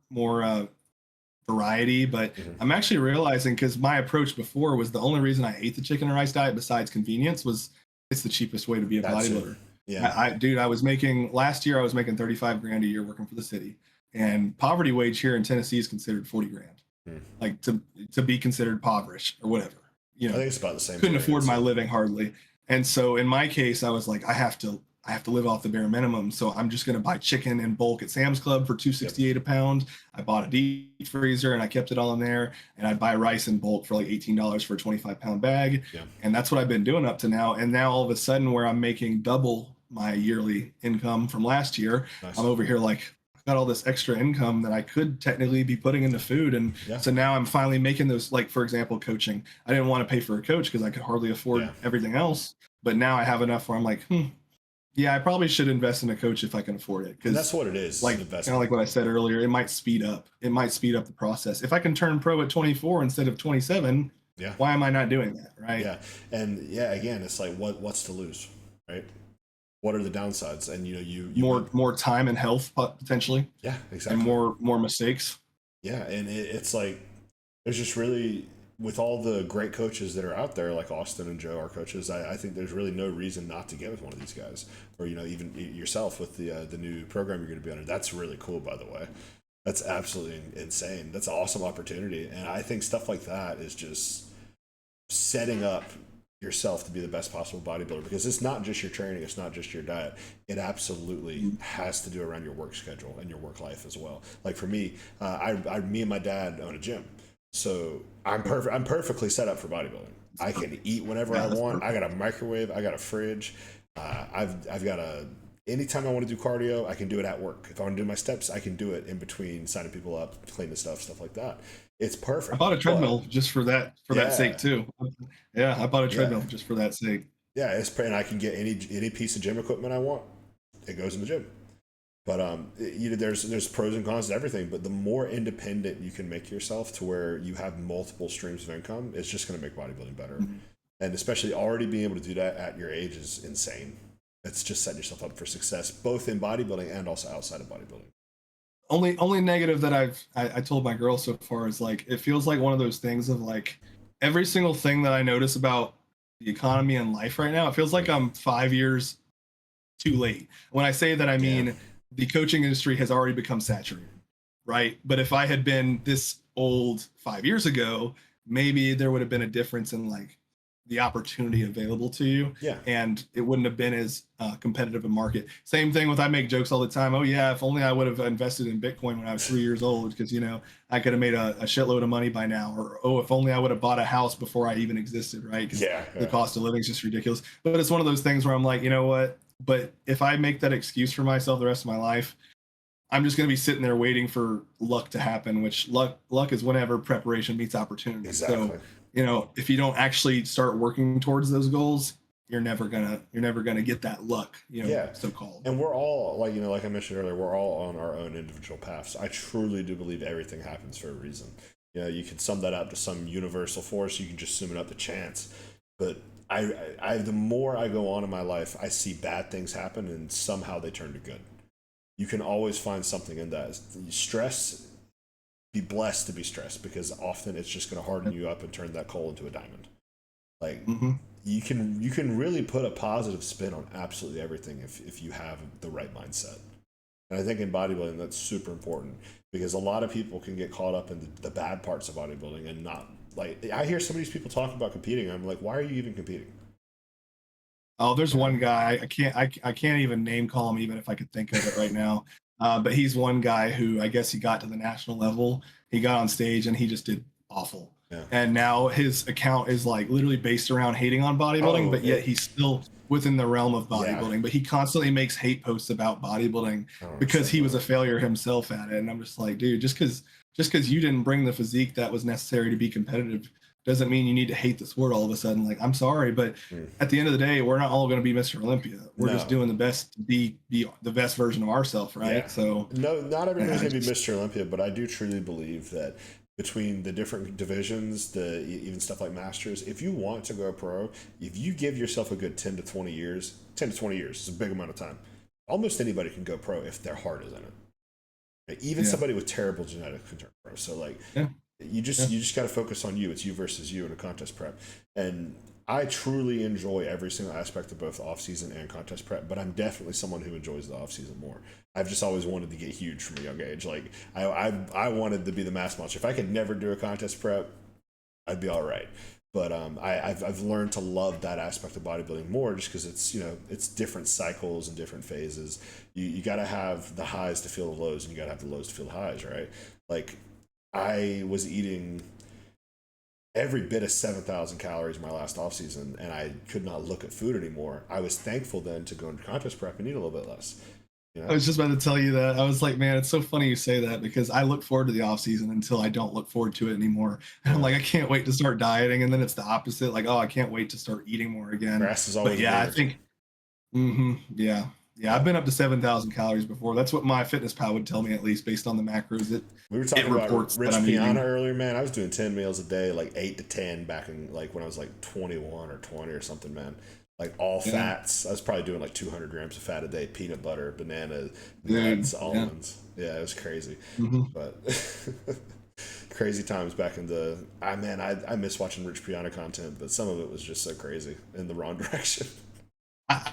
Speaker 2: variety. But I'm actually realizing, because my approach before was the only reason I ate the chicken and rice diet besides convenience was it's the cheapest way to be a bodybuilder.
Speaker 1: Yeah,
Speaker 2: I was making last year I was making 35 grand a year working for the city, and poverty wage here in Tennessee is considered 40 grand, like to be considered impoverished or whatever. You know,
Speaker 1: I think it's about the same.
Speaker 2: Couldn't afford my living hardly. And so in my case, I was like, I have to live off the bare minimum. So I'm just going to buy chicken in bulk at Sam's Club for $2.68 a pound. I bought a deep freezer and I kept it all in there. And I'd buy rice in bulk for like $18 for a 25-pound bag. Yeah. And that's what I've been doing up to now. And now all of a sudden, where I'm making double my yearly income from last year, nice. I'm over here like, got all this extra income that I could technically be putting into food. And so now I'm finally making those, like, for example, coaching. I didn't want to pay for a coach because I could hardly afford everything else. But now I have enough where I'm like, I probably should invest in a coach if I can afford it. Because
Speaker 1: that's what it is.
Speaker 2: Like, kind of like what I said earlier, it might speed up the process. If I can turn pro at 24 instead of 27, why am I not doing that? Right.
Speaker 1: Yeah. And again, it's like, what's to lose, right? What are the downsides? And you
Speaker 2: more time and health potentially.
Speaker 1: Yeah, exactly.
Speaker 2: And more mistakes.
Speaker 1: Yeah, and it's like there's just really, with all the great coaches that are out there, like Austin and Joe, our coaches, I think there's really no reason not to get with one of these guys, or even yourself with the new program you're going to be under. That's really cool, by the way. That's absolutely insane. That's an awesome opportunity, and I think stuff like that is just setting up yourself to be the best possible bodybuilder, because it's not just your training, it's not just your diet. It absolutely has to do around your work schedule and your work life as well. Like for me, me and my dad own a gym, so I'm perfectly set up for bodybuilding. I can eat whenever I want. I got a microwave, I got a fridge, I've got anytime I want to do cardio, I can do it at work. If I want to do my steps, I can do it in between, signing people up, cleaning stuff like that. It's perfect.
Speaker 2: I bought a treadmill just for that sake too. Yeah, I bought a treadmill just for that sake.
Speaker 1: Yeah, and I can get any piece of gym equipment I want. It goes in the gym. But there's pros and cons to everything. But the more independent you can make yourself to where you have multiple streams of income, it's just going to make bodybuilding better. And especially already being able to do that at your age is insane. It's just setting yourself up for success, both in bodybuilding and also outside of bodybuilding.
Speaker 2: Only negative that I told my girl so far is, like, it feels like one of those things of, like, every single thing that I notice about the economy and life right now, it feels like I'm 5 years too late. When I say that, I mean the coaching industry has already become saturated, right? But if I had been this old 5 years ago, maybe there would have been a difference in, like, the opportunity available to you, and it wouldn't have been as competitive a market. Same thing with, I make jokes all the time. Oh yeah, if only I would have invested in Bitcoin when I was 3 years old, because I could have made a shitload of money by now. Or if only I would have bought a house before I even existed, right? Because the cost of living is just ridiculous. But it's one of those things where I'm like, you know what? But if I make that excuse for myself the rest of my life, I'm just going to be sitting there waiting for luck to happen, which luck is whenever preparation meets opportunity.
Speaker 1: Exactly.
Speaker 2: So, if you don't actually start working towards those goals, you're never gonna get that luck,
Speaker 1: Yeah.
Speaker 2: so called.
Speaker 1: And we're all like I mentioned earlier, we're all on our own individual paths. I truly do believe everything happens for a reason. You can sum that up to some universal force. You can just sum it up to chance. But I the more I go on in my life, I see bad things happen, and somehow they turn to good. You can always find something in that. Stress, be blessed to be stressed, because often it's just going to harden you up and turn that coal into a diamond. Like, you can really put a positive spin on absolutely everything if you have the right mindset. And I think in bodybuilding that's super important, because a lot of people can get caught up in the bad parts of bodybuilding and not, like, I hear some of these people talking about competing, and I'm like, why are you even competing?
Speaker 2: Oh, there's one guy I can't even name call him even if I could think of it right now. But he's one guy who, I guess, he got to the national level. He got on stage and he just did awful.
Speaker 1: Yeah.
Speaker 2: And now his account is like literally based around hating on bodybuilding, but yet he's still within the realm of bodybuilding. Yeah. But he constantly makes hate posts about bodybuilding because he was a failure himself at it. And I'm just like, dude, just because you didn't bring the physique that was necessary to be competitive doesn't mean you need to hate the sport all of a sudden. Like, I'm sorry, but at the end of the day, we're not all going to be Mr. Olympia. We're just doing the best to be the best version of ourselves, right? Yeah. So
Speaker 1: no, not everybody's going to be Mr. Olympia, but I do truly believe that between the different divisions, even stuff like Masters, if you want to go pro, if you give yourself a good 10 to 20 years is a big amount of time. Almost anybody can go pro if their heart is in it. Even somebody with terrible genetics can turn pro. So you just got to focus on you. It's you versus you in a contest prep. And I truly enjoy every single aspect of both off-season and contest prep, but I'm definitely someone who enjoys the off-season more. I've just always wanted to get huge from a young age. Like, I wanted to be the mass monster. If I could never do a contest prep, I'd be all right. But I've learned to love that aspect of bodybuilding more, just because it's different cycles and different phases. You got to have the highs to feel the lows, and you got to have the lows to feel the highs, right? Like, I was eating every bit of 7,000 calories my last off season, and I could not look at food anymore. I was thankful then to go into contest prep and eat a little bit less.
Speaker 2: I was just about to tell you that. I was like, man, it's so funny you say that, because I look forward to the off season until I don't look forward to it anymore. And I'm like, I can't wait to start dieting, and then it's the opposite. Like, oh, I can't wait to start eating more again.
Speaker 1: Grass is always
Speaker 2: I think, I've been up to 7,000 calories before. That's what my fitness pal would tell me, at least based on the macros.
Speaker 1: We were talking about Rich Piana earlier, man. I was doing 10 meals a day, like 8 to 10 back in when I was like 21 or 20 or something, man. Like all fats. I was probably doing like 200 grams of fat a day, peanut butter, banana, nuts, almonds. Yeah, it was crazy. But crazy times back in the... I miss watching Rich Piana content, but some of it was just so crazy in the wrong direction.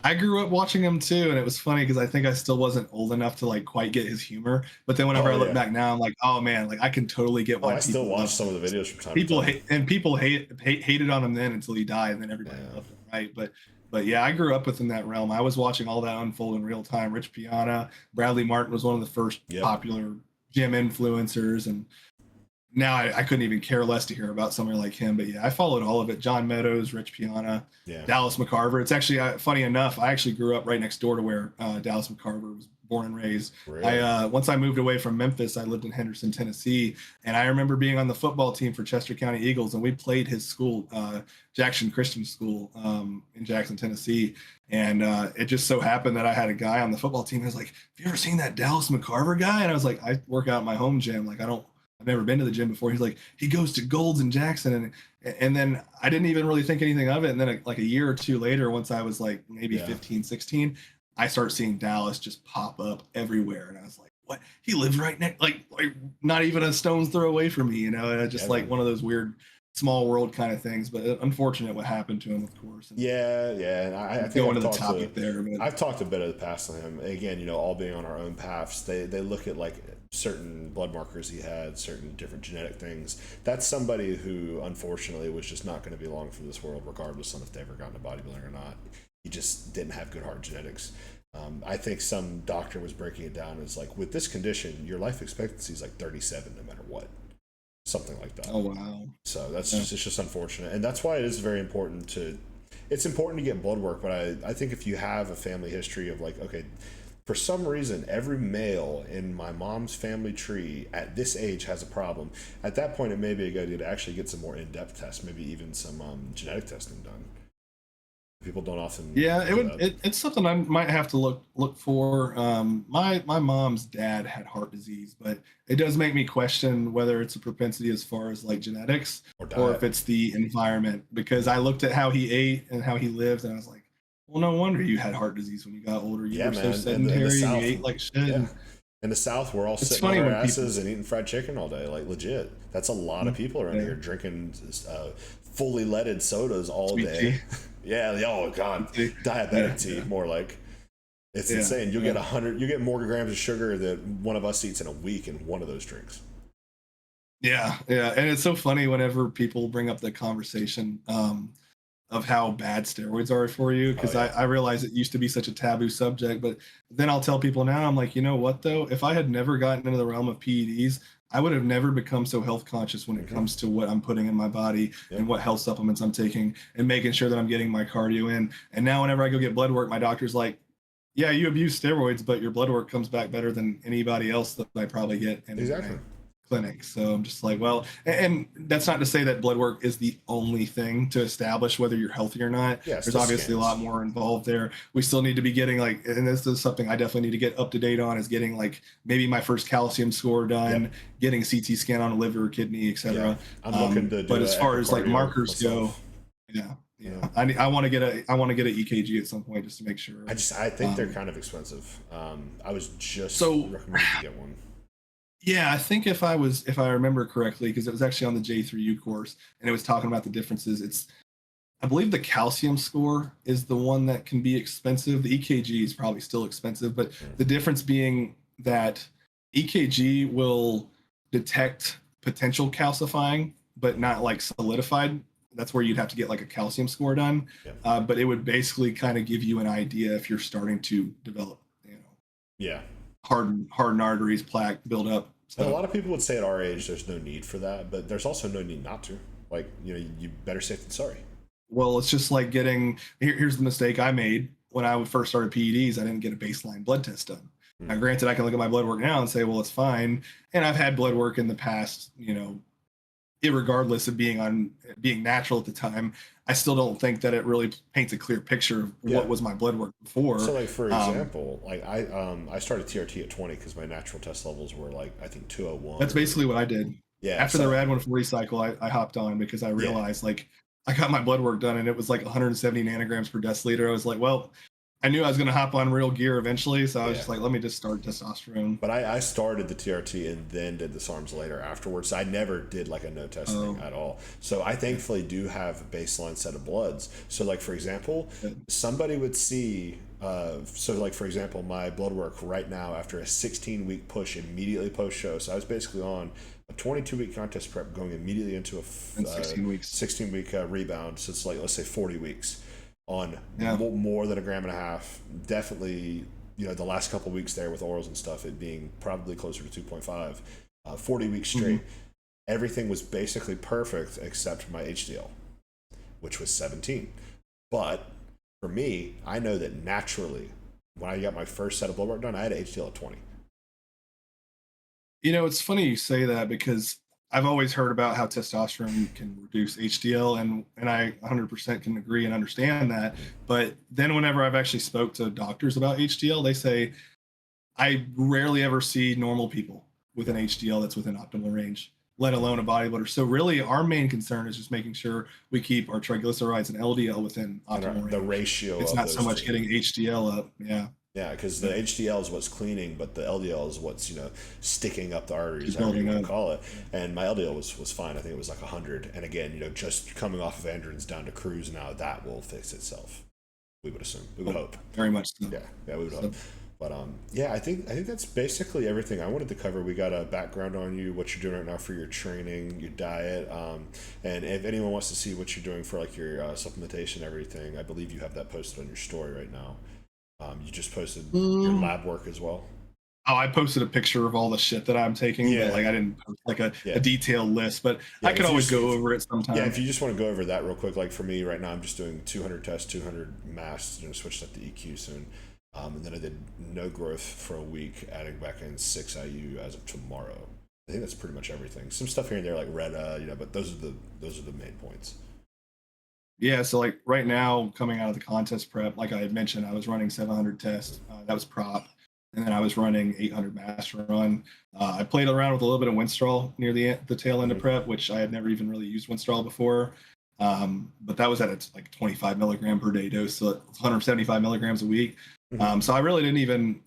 Speaker 2: I grew up watching him too, and it was funny because I think I still wasn't old enough to like quite get his humor. But then whenever I look back now, I'm like, oh man, like I can totally get why.
Speaker 1: I still watch some of the videos from time
Speaker 2: people
Speaker 1: to time.
Speaker 2: People hated on him then until he died, and then everybody loved him, right? But yeah, I grew up within that realm. I was watching all that unfold in real time. Rich Piana, Bradley Martin was one of the first popular gym influencers, and now I couldn't even care less to hear about somebody like him. But yeah, I followed all of it. John Meadows, Rich Piana, Dallas McCarver. It's actually funny enough, I actually grew up right next door to where Dallas McCarver was born and raised. Really? Once I moved away from Memphis, I lived in Henderson, Tennessee. And I remember being on the football team for Chester County Eagles, and we played his school, Jackson Christian School in Jackson, Tennessee. And it just so happened that I had a guy on the football team who was like, have you ever seen that Dallas McCarver guy? And I was like, I work out in my home gym. Like, I've never been to the gym before. He's like, he goes to Golds in Jackson. And then I didn't even really think anything of it. And then like a year or two later, once I was like maybe 15, 16, I started seeing Dallas just pop up everywhere. And I was like, what? He lives right next, like not even a stone's throw away from me, just like one of those weird small world kind of things. But unfortunate what happened to him, of course. And
Speaker 1: and I think
Speaker 2: go into the topic there. But
Speaker 1: I've talked a bit of the past on him. Again, all being on our own paths, they look at like certain blood markers he had, certain different genetic things. That's somebody who unfortunately was just not going to be long for this world, regardless of if they ever got into bodybuilding or not. He just didn't have good heart genetics. I think some doctor was breaking it down as like, with this condition, your life expectancy is like 37 no matter what. Something like that.
Speaker 2: Oh, wow.
Speaker 1: So that's it's just unfortunate. And that's why it is very important to it's important to get blood work, but I think if you have a family history of like, okay, for some reason, every male in my mom's family tree at this age has a problem. At that point, it may be a good idea to actually get some more in-depth tests, maybe even some genetic testing done. People don't often.
Speaker 2: Yeah,
Speaker 1: do that.
Speaker 2: it's something I might have to look for. My mom's dad had heart disease, but it does make me question whether it's a propensity as far as like genetics
Speaker 1: Or
Speaker 2: or
Speaker 1: diet.
Speaker 2: if it's the environment. Because I looked at how he ate and how he lived, and I was like, well, no wonder you had heart disease when you got older. You
Speaker 1: Yeah,
Speaker 2: were so
Speaker 1: man. In the
Speaker 2: sedentary and you
Speaker 1: South,
Speaker 2: ate like shit.
Speaker 1: yeah.
Speaker 2: And
Speaker 1: In the South, we're all
Speaker 2: it's
Speaker 1: sitting on
Speaker 2: funny
Speaker 1: our
Speaker 2: when people,
Speaker 1: asses and eating fried chicken all day, like legit. That's a lot of people around
Speaker 2: yeah,
Speaker 1: here drinking fully leaded sodas all
Speaker 2: sweet
Speaker 1: day.
Speaker 2: tea,
Speaker 1: Yeah, oh god,
Speaker 2: tea. Yeah,
Speaker 1: diabetic tea,
Speaker 2: yeah,
Speaker 1: more like. It's
Speaker 2: yeah,
Speaker 1: insane. You'll
Speaker 2: yeah.
Speaker 1: get 100. You get more grams of sugar than one of us eats in a week in one of those drinks.
Speaker 2: Yeah, yeah, and it's so funny whenever people bring up the conversation of how bad steroids are for you,
Speaker 1: Oh
Speaker 2: because
Speaker 1: yeah,
Speaker 2: I realize it used to be such a taboo subject, but then I'll tell people now, I'm like, you know what though? If I had never gotten into the realm of PEDs, I would have never become so health conscious when it
Speaker 1: hmm,
Speaker 2: comes to what I'm putting in my body
Speaker 1: yep,
Speaker 2: and what health supplements I'm taking and making sure that I'm getting my cardio in. And now whenever I go get blood work, my doctor's like, yeah, you abuse steroids, but your blood work comes back better than anybody else that I probably get in my
Speaker 1: exactly.
Speaker 2: clinic. So I'm just like, well, and that's not to say that blood work is the only thing to establish whether you're healthy or not.
Speaker 1: Yeah, it's
Speaker 2: There's
Speaker 1: the
Speaker 2: obviously a lot
Speaker 1: scans.
Speaker 2: more involved there. We still need to be getting like, and this is something I definitely need to get up to date on, is getting like maybe my first calcium score done,
Speaker 1: Yep,
Speaker 2: getting CT scan on liver, kidney,
Speaker 1: yeah.
Speaker 2: etc.
Speaker 1: I'm looking to
Speaker 2: But
Speaker 1: do
Speaker 2: as
Speaker 1: an
Speaker 2: far as like
Speaker 1: echocardio
Speaker 2: markers go,
Speaker 1: myself.
Speaker 2: yeah,
Speaker 1: Yeah.
Speaker 2: yeah, I want to get a EKG at some point just to make sure.
Speaker 1: I think they're
Speaker 2: Um,
Speaker 1: kind of expensive. I was just
Speaker 2: so
Speaker 1: recommended to get one.
Speaker 2: Yeah, I think if I remember correctly, because it was actually on the J3U course and it was talking about the differences. I believe the calcium score is the one that can be expensive. The EKG is probably still expensive, but
Speaker 1: Mm.
Speaker 2: the difference being that EKG will detect potential calcifying, but not like solidified. That's where you'd have to get like a calcium score done.
Speaker 1: Yeah,
Speaker 2: But it would basically kind of give you an idea if you're starting to develop,
Speaker 1: yeah.
Speaker 2: hardened arteries, plaque build up.
Speaker 1: And a
Speaker 2: So
Speaker 1: lot of people would say at our age, there's no need for that, but there's also no need not to. Like, you better safe than sorry.
Speaker 2: well, it's just like here's the mistake I made when I first started PEDs. I didn't get a baseline blood test done. Now,
Speaker 1: Mm.
Speaker 2: granted, I can look at my blood work now and say, well, it's fine. And I've had blood work in the past, irregardless of being natural at the time. I still don't think that it really paints a clear picture of
Speaker 1: Yeah.
Speaker 2: what was my blood work
Speaker 1: So,
Speaker 2: before.
Speaker 1: like for
Speaker 2: Um,
Speaker 1: example, like I started TRT at 20 because my natural test levels were like I think 201
Speaker 2: that's
Speaker 1: or
Speaker 2: basically what I did.
Speaker 1: yeah.
Speaker 2: After the
Speaker 1: So
Speaker 2: Rad 140 cycle, I hopped on because I
Speaker 1: yeah,
Speaker 2: realized like I got my blood work done and it was like 170 nanograms per deciliter. I was like, well, I knew I was going to hop on real gear eventually, so I was
Speaker 1: yeah.
Speaker 2: just like, let me just start testosterone.
Speaker 1: But I started the TRT and then did the SARMs later afterwards. So I never did like a no test thing
Speaker 2: Oh,
Speaker 1: at all. So I thankfully do have a baseline set of bloods. So like for example, somebody would see. So like for example, my blood work right now after a 16-week push immediately post show. So I was basically on a 22-week contest prep going immediately into a
Speaker 2: in 16 weeks.
Speaker 1: 16-week rebound. So it's like let's say 40 weeks on
Speaker 2: Yeah.
Speaker 1: more than a gram and a half. Definitely, the last couple weeks there with orals and stuff, it being probably closer to 2.5, 40 weeks
Speaker 2: Mhm.
Speaker 1: straight. Everything was basically perfect except my HDL, which was 17. But for me, I know that naturally, when I got my first set of blood work done, I had an HDL at 20.
Speaker 2: It's funny you say that because I've always heard about how testosterone can reduce HDL, and I 100% can agree and understand that.
Speaker 1: Mhm.
Speaker 2: But then whenever I've actually spoke to doctors about HDL, they say I rarely ever see normal people with an
Speaker 1: Yeah.
Speaker 2: HDL that's within optimal range, let alone a bodybuilder. So really, our main concern is just making sure we keep our triglycerides and LDL within
Speaker 1: And
Speaker 2: optimal
Speaker 1: the
Speaker 2: range.
Speaker 1: ratio
Speaker 2: It's
Speaker 1: of
Speaker 2: not so
Speaker 1: those
Speaker 2: much
Speaker 1: two.
Speaker 2: getting HDL up. Yeah,
Speaker 1: Yeah, because the
Speaker 2: yeah,
Speaker 1: HDL is what's cleaning, but the LDL is what's sticking up the arteries,
Speaker 2: keep
Speaker 1: however you
Speaker 2: building
Speaker 1: want
Speaker 2: up.
Speaker 1: to call it.
Speaker 2: Yeah,
Speaker 1: And my LDL was fine. I think it was like 100. And again, just coming off of androgens down to cruise now, that will fix itself. We would assume. We would
Speaker 2: oh,
Speaker 1: hope.
Speaker 2: very much so.
Speaker 1: Yeah, yeah, we would
Speaker 2: So,
Speaker 1: hope. But yeah, I think that's basically everything I wanted to cover. We got a background on you, what you're doing right now for your training, your diet, and if anyone wants to see what you're doing for like your supplementation, everything, I believe you have that posted on your story right now. You just posted your
Speaker 2: um,
Speaker 1: lab work as well.
Speaker 2: Oh, I posted a picture of all the shit that I'm taking,
Speaker 1: Yeah.
Speaker 2: but like I didn't post like a
Speaker 1: Yeah.
Speaker 2: detailed list, but
Speaker 1: Yeah,
Speaker 2: I could
Speaker 1: if you
Speaker 2: always
Speaker 1: just-
Speaker 2: go over it sometime.
Speaker 1: Yeah, if you just want to go over that real quick, like for me right now, I'm just doing 200 tests, 200 mass, switch that to EQ soon. And then I did no growth for a week, adding back in 6 IU as of tomorrow. I think that's pretty much everything. Some stuff here and there like Retta, but those are the main points.
Speaker 2: Yeah, so like right now, coming out of the contest prep, like I had mentioned, I was running 700 tests. That was prop, and then I was running 800 master run. I played around with a little bit of Winstrol near the tail end of prep, which I had never even really used Winstrol before. But that was at a like 25 milligram per day dose, so 175 milligrams a week. So I really didn't even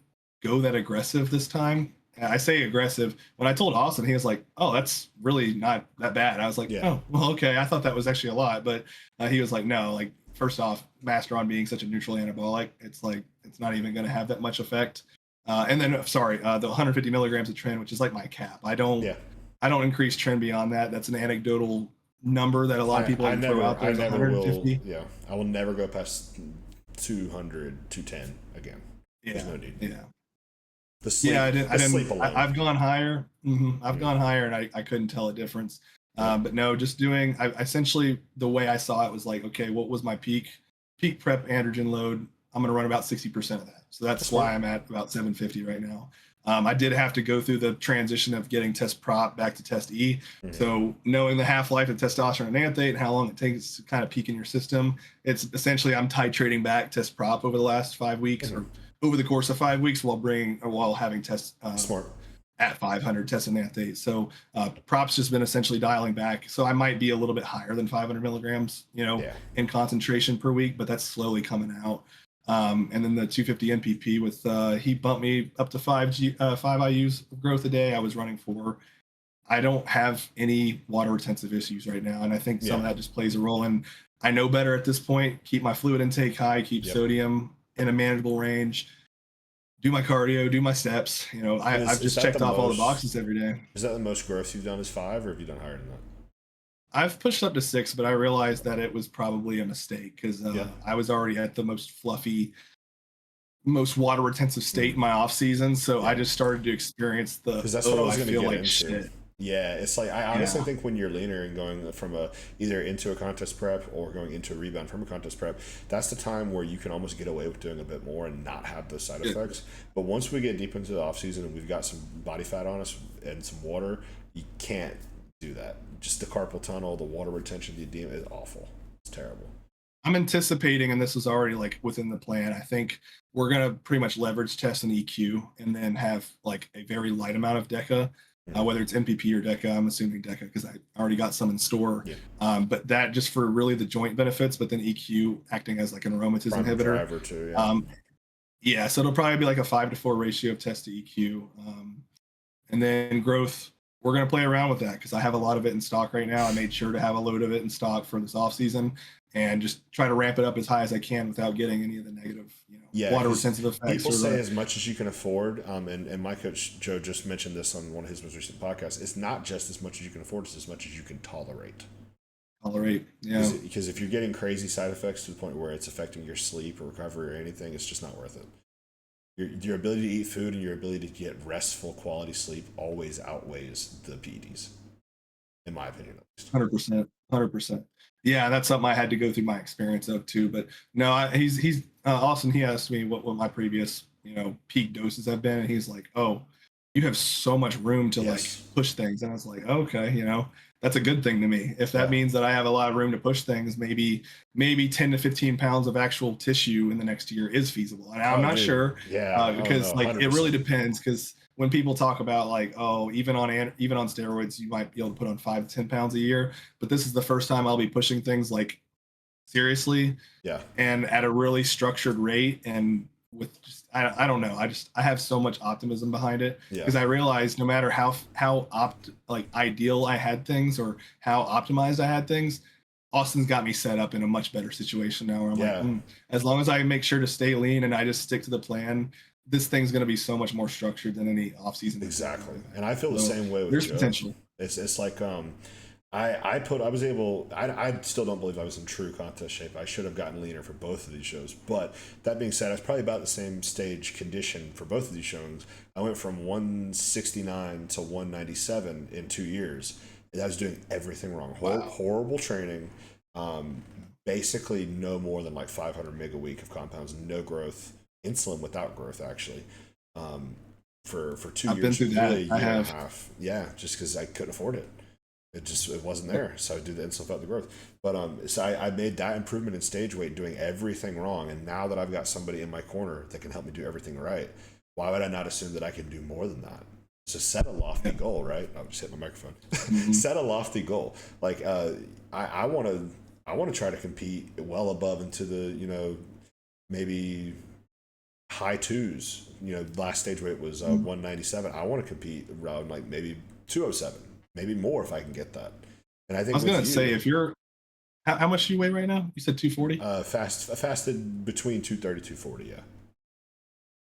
Speaker 2: go that aggressive this time. I say aggressive. When I told Austin, he was like, "Oh, that's really not that bad." I was like, "Oh, well, okay." I thought that was actually a lot, but he was like, "No, like first off, Masteron being such a neutral anabolic, it's like it's not even going to have that much effect." And then, the 150 milligrams of tren, which is like my cap. I don't increase tren beyond that. That's an anecdotal number that a lot of people throw out there.
Speaker 1: I never
Speaker 2: 150.
Speaker 1: will. Yeah, I will never go past 200, 210 again. There's no need.
Speaker 2: Yeah.
Speaker 1: The sleep,
Speaker 2: I've gone higher. I've gone higher, and I couldn't tell a difference. But no, just doing. Essentially the way I saw it was like, okay, what was my peak prep androgen load? I'm going to run about 60% of that. So that's why I'm at about 750 right now. I did have to go through the transition of getting test prop back to test E. So knowing the half-life of testosterone and anthate and how long it takes to kind of peak in your system, it's essentially I'm titrating back test prop over the last 5 weeks or over the course of 5 weeks while having tests at 500 tests and anthate. So prop's just been essentially dialing back. So I might be a little bit higher than 500 milligrams, in concentration per week, but that's slowly coming out. And then the 250 NPP with he bumped me up to 5 IUs of growth a day. I was running 4. I don't have any water retentive issues right now, and I think some of that just plays a role. And I know better at this point. Keep my fluid intake high, keep sodium in a manageable range, do my cardio, do my steps. I've just checked off all the boxes every day.
Speaker 1: Is that the most growth you've done is 5, or have you done higher than that?
Speaker 2: I've pushed up to 6, but I realized that it was probably a mistake because I was already at the most fluffy, most water retentive state in my off season. So I just started to experience
Speaker 1: because that's what I was going to get into.
Speaker 2: Shit.
Speaker 1: Yeah, it's like I honestly think when you're leaner and going from either into a contest prep or going into a rebound from a contest prep, that's the time where you can almost get away with doing a bit more and not have those side effects. But once we get deep into the off season and we've got some body fat on us and some water, you can't do that. Just the carpal tunnel, the water retention, the edema is awful. It's terrible.
Speaker 2: I'm anticipating, and this is already like within the plan, I think we're going to pretty much leverage test and EQ and then have like a very light amount of DECA. Whether it's NPP or DECA, I'm assuming DECA because I already got some in store. But that just for really the joint benefits, but then EQ acting as like an aromatase inhibitor.
Speaker 1: Too,
Speaker 2: so it'll probably be like a 5-to-4 ratio of test to EQ. And then growth, we're going to play around with that because I have a lot of it in stock right now. I made sure to have a load of it in stock for this off season and just try to ramp it up as high as I can without getting any of the negative, water retentive effects.
Speaker 1: People say as much as you can afford, and my coach Joe just mentioned this on one of his most recent podcasts. It's not just as much as you can afford; it's as much as you can tolerate. Because if you're getting crazy side effects to the point where it's affecting your sleep or recovery or anything, it's just not worth it. Your ability to eat food and your ability to get restful quality sleep always outweighs the PEDs, in my opinion, at least.
Speaker 2: 100%. Yeah, that's something I had to go through my experience of too. But no, he's Austin. He asked me what my previous peak doses have been, and he's like, "Oh, you have so much room to like push things." And I was like, "Okay, that's a good thing to me. If that means that I have a lot of room to push things, maybe 10 to 15 pounds of actual tissue in the next year is feasible." And I'm not sure, because it really depends. Because when people talk about like, oh, even on steroids, you might be able to put on 5 to 10 pounds a year. But this is the first time I'll be pushing things like seriously, and at a really structured rate, and with just I don't know. I have so much optimism behind it because I realized no matter how ideal I had things or how optimized I had things, Austin's got me set up in a much better situation now where I'm like, as long as I make sure to stay lean and I just stick to the plan, this thing's going to be so much more structured than any off season.
Speaker 1: Exactly. And I feel the same way with
Speaker 2: there's
Speaker 1: Joe.
Speaker 2: Potential.
Speaker 1: It's like I still don't believe I was in true contest shape. I should have gotten leaner for both of these shows. But that being said, I was probably about the same stage condition for both of these showings. I went from 169 to 197 in 2 years. And I was doing everything wrong.
Speaker 2: Wow.
Speaker 1: Horrible training. Basically no more than like 500 meg a week of compounds, no growth, insulin without growth actually. For 2 years,
Speaker 2: I've been through that.
Speaker 1: really a year
Speaker 2: I
Speaker 1: and a
Speaker 2: have.
Speaker 1: half. Yeah, just because I couldn't afford it. It wasn't there, so I do the insulin without the growth. But so I made that improvement in stage weight, doing everything wrong, and now that I've got somebody in my corner that can help me do everything right, why would I not assume that I can do more than that? So set a lofty goal, right? I'll just hit my microphone. Set a lofty goal. Like I want to try to compete well above into the maybe high twos. Last stage weight was 197. I want to compete around like maybe 207, maybe more if I can get that. And I think
Speaker 2: I was gonna say, if you're, how much do you weigh right now? You said 240.
Speaker 1: Fasted between 230 240. Yeah.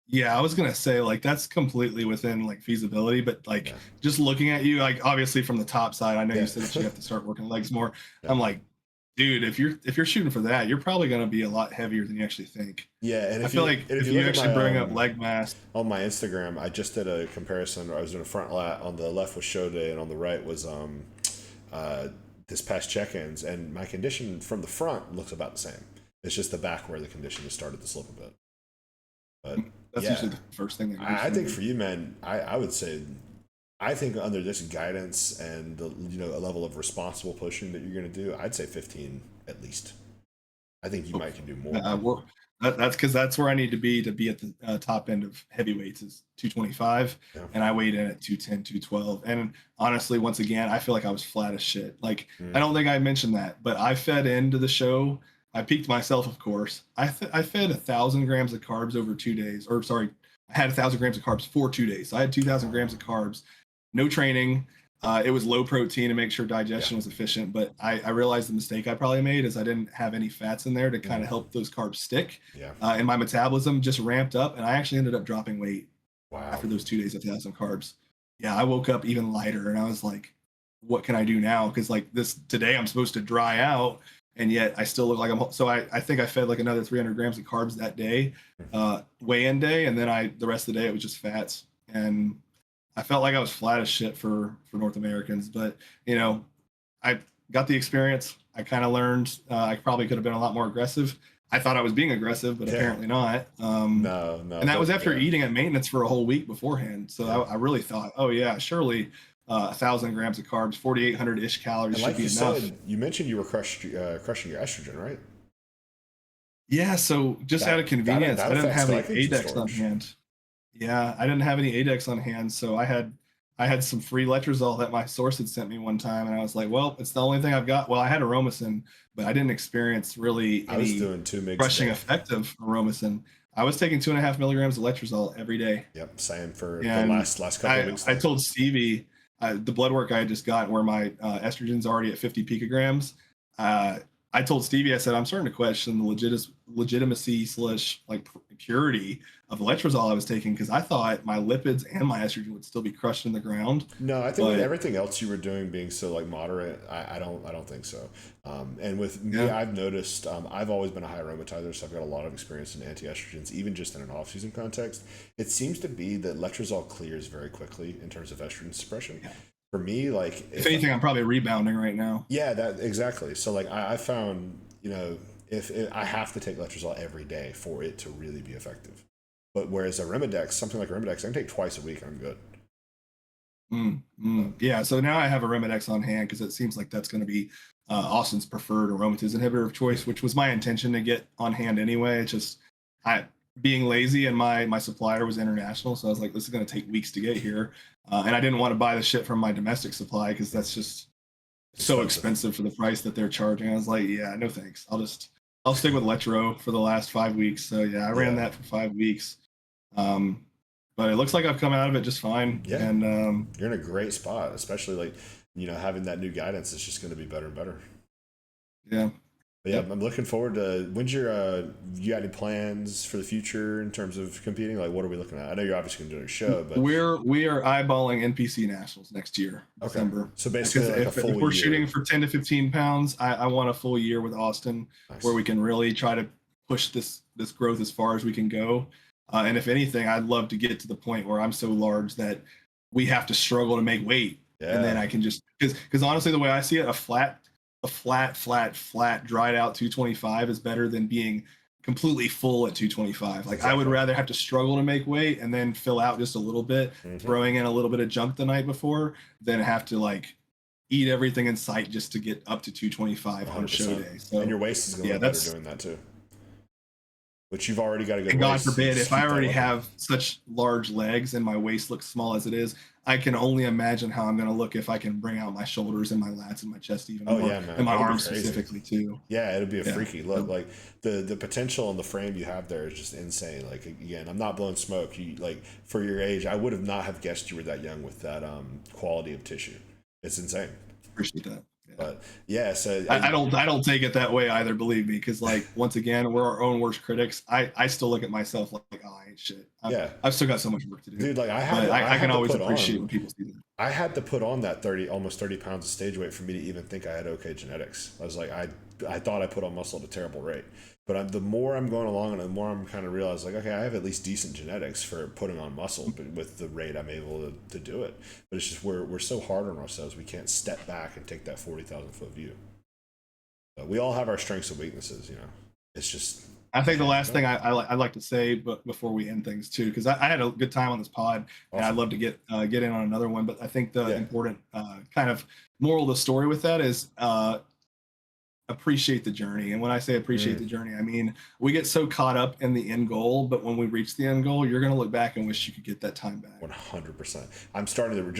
Speaker 2: Yeah, I was gonna say like that's completely within like feasibility, but like just looking at you, like obviously from the top side, I know you said that you have to start working legs more. Yeah. I'm like, dude, if you're shooting for that, you're probably gonna be a lot heavier than you actually think.
Speaker 1: Yeah, and
Speaker 2: I feel like if you actually bring up leg mass
Speaker 1: on my Instagram, I just did a comparison. I was doing a front lat. On the left was show day, and on the right was this past check-ins. And my condition from the front looks about the same. It's just the back where the condition has started to slip a bit. But
Speaker 2: that's usually the first thing.
Speaker 1: I think for you, man, I would say, I think under this guidance and the a level of responsible pushing that you're going to do, I'd say 15 at least. I think you might can do more.
Speaker 2: That's because that's where I need to be at the top end of heavyweights is 225, and I weighed in at 210, 212. And honestly, once again, I feel like I was flat as shit. Like I don't think I mentioned that, but I fed into the show. I peaked myself, of course. I fed 1,000 grams of carbs over 2 days, or sorry, I had 1,000 grams of carbs for 2 days. So I had 2,000 grams of carbs, no training. It was low protein to make sure digestion was efficient. But I realized the mistake I probably made is I didn't have any fats in there to kind of help those carbs stick. And my metabolism just ramped up, and I actually ended up dropping weight after those 2 days of 1,000 carbs. Yeah, I woke up even lighter, and I was like, what can I do now? Because like today I'm supposed to dry out, and yet I still look like I'm. So I think I fed like another 300 grams of carbs that day, weigh-in day, and then the rest of the day it was just fats, and I felt like I was flat as shit for North Americans. But I got the experience. I kind of learned. I probably could have been a lot more aggressive. I thought I was being aggressive, but apparently not.
Speaker 1: No.
Speaker 2: And that was after eating at maintenance for a whole week beforehand. So I really thought, oh yeah, surely 1,000 grams of carbs, 4,800-ish calories should be enough.
Speaker 1: You mentioned you were crushing your estrogen, right?
Speaker 2: Yeah. So just out of convenience, I didn't have any ADEX on hand. Yeah, I didn't have any ADEX on hand, so I had some free letrozole that my source had sent me one time, and I was like, well, it's the only thing I've got. Well, I had aromasin, but I didn't experience really any crushing effect of aromasin. I was taking 2.5 milligrams of letrozole every day.
Speaker 1: Yep, same for the last couple of weeks.
Speaker 2: I told Stevie the blood work I had just got, where my estrogen's already at 50 picograms. I told Stevie, I said, I'm starting to question the legitimacy / like purity of the letrozole I was taking, because I thought my lipids and my estrogen would still be crushed in the ground.
Speaker 1: No, I think with everything else you were doing being so like moderate, I don't think so. And with me, I've noticed I've always been a high aromatizer, so I've got a lot of experience in anti-estrogens, even just in an off-season context. It seems to be that letrozole clears very quickly in terms of estrogen suppression. Yeah. For me, like
Speaker 2: if anything, I'm probably rebounding right now.
Speaker 1: Yeah, that exactly. So like I found, if I have to take letrozole every day for it to really be effective. But whereas something like Arimidex, I can take twice a week and I'm good.
Speaker 2: Yeah, so now I have a Arimidex on hand because it seems like that's going to be Austin's preferred aromatase inhibitor of choice, which was my intention to get on hand anyway. It's just being lazy, and my supplier was international, so I was like, this is going to take weeks to get here, and I didn't want to buy the shit from my domestic supply because that's just so expensive for the price that they're charging. I was like, yeah, no thanks. I'll stick with Letro for the last 5 weeks. So yeah, I ran that for 5 weeks. But it looks like I've come out of it just fine.
Speaker 1: Yeah.
Speaker 2: And
Speaker 1: you're in a great spot, especially like, having that new guidance is just going to be better and better.
Speaker 2: Yeah.
Speaker 1: But yeah, I'm looking forward to. When's your you got any plans for the future in terms of competing? Like, what are we looking at? I know you're obviously going to do a show, but
Speaker 2: we are eyeballing NPC Nationals next year, December.
Speaker 1: So basically, like
Speaker 2: if we're shooting for 10 to 15 pounds, I want a full year with Austin, where we can really try to push this growth as far as we can go. And if anything, I'd love to get to the point where I'm so large that we have to struggle to make weight, and then I can just because honestly, the way I see it, a flat, dried out 225 is better than being completely full at 225. Like, I would rather have to struggle to make weight and then fill out just a little bit, throwing in a little bit of junk the night before, than have to like eat everything in sight just to get up to 225 on a show day. So,
Speaker 1: and your waist is going to be better doing that too. Which you've already got a good waist.
Speaker 2: God forbid, if I already have such large legs and my waist looks small as it is, I can only imagine how I'm going to look if I can bring out my shoulders and my lats and my chest even more, and my arms specifically too.
Speaker 1: Yeah, it'll be a freaky look. Like the potential and the frame you have there is just insane. Like, again, I'm not blowing smoke. You, like, for your age, I would have not have guessed you were that young with that quality of tissue. It's insane.
Speaker 2: Appreciate that.
Speaker 1: But yeah, so
Speaker 2: I don't take it that way either, believe me, because like, once again, we're our own worst critics. I still look at myself like, oh, I ain't shit. I've still got so much work to do,
Speaker 1: dude. Like,
Speaker 2: I can always appreciate when people see that.
Speaker 1: I had to put on that almost 30 pounds of stage weight for me to even think I had okay genetics. I was like, I thought I put on muscle at a terrible rate. But the more I'm going along and the more I'm kind of realize, like, okay, I have at least decent genetics for putting on muscle, but with the rate I'm able to do it. But it's just we're so hard on ourselves, we can't step back and take that 40,000 foot view. We all have our strengths and weaknesses, you know. It's just.
Speaker 2: I think the last thing I'd like to say, but before we end things too, because I had a good time on this pod, and I'd love to get in on another one. But I think the important kind of moral of the story with that is appreciate the journey. And when I say appreciate the journey, I mean, we get so caught up in the end goal, but when we reach the end goal, you're going to look back and wish you could get that time back.
Speaker 1: 100%. I'm starting to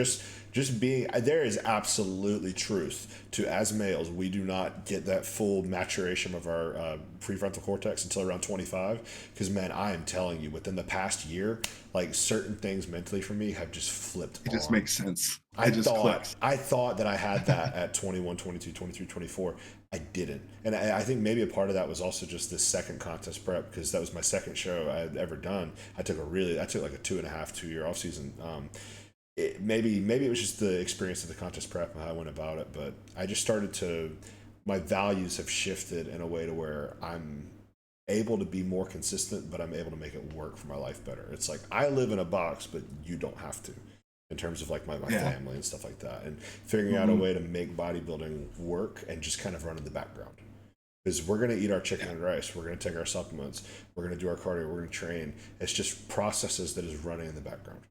Speaker 1: just being, there is absolutely truth to, as males, we do not get that full maturation of our prefrontal cortex until around 25. Because, man, I am telling you, within the past year, like, certain things mentally for me have just flipped.
Speaker 2: It just makes sense.
Speaker 1: I thought that I had that at 21, 22, 23, 24. I didn't. And I think maybe a part of that was also just this second contest prep, because that was my second show I had ever done. I took like a 2.5-2-year off season. Maybe it was just the experience of the contest prep and how I went about it, but I just started to, my values have shifted in a way to where I'm able to be more consistent, but I'm able to make it work for my life better. It's like, I live in a box, but you don't have to, in terms of like my family and stuff like that, and figuring out a way to make bodybuilding work and just kind of run in the background. Because we're going to eat our chicken and rice, we're going to take our supplements, we're going to do our cardio, we're going to train. It's just processes that is running in the background.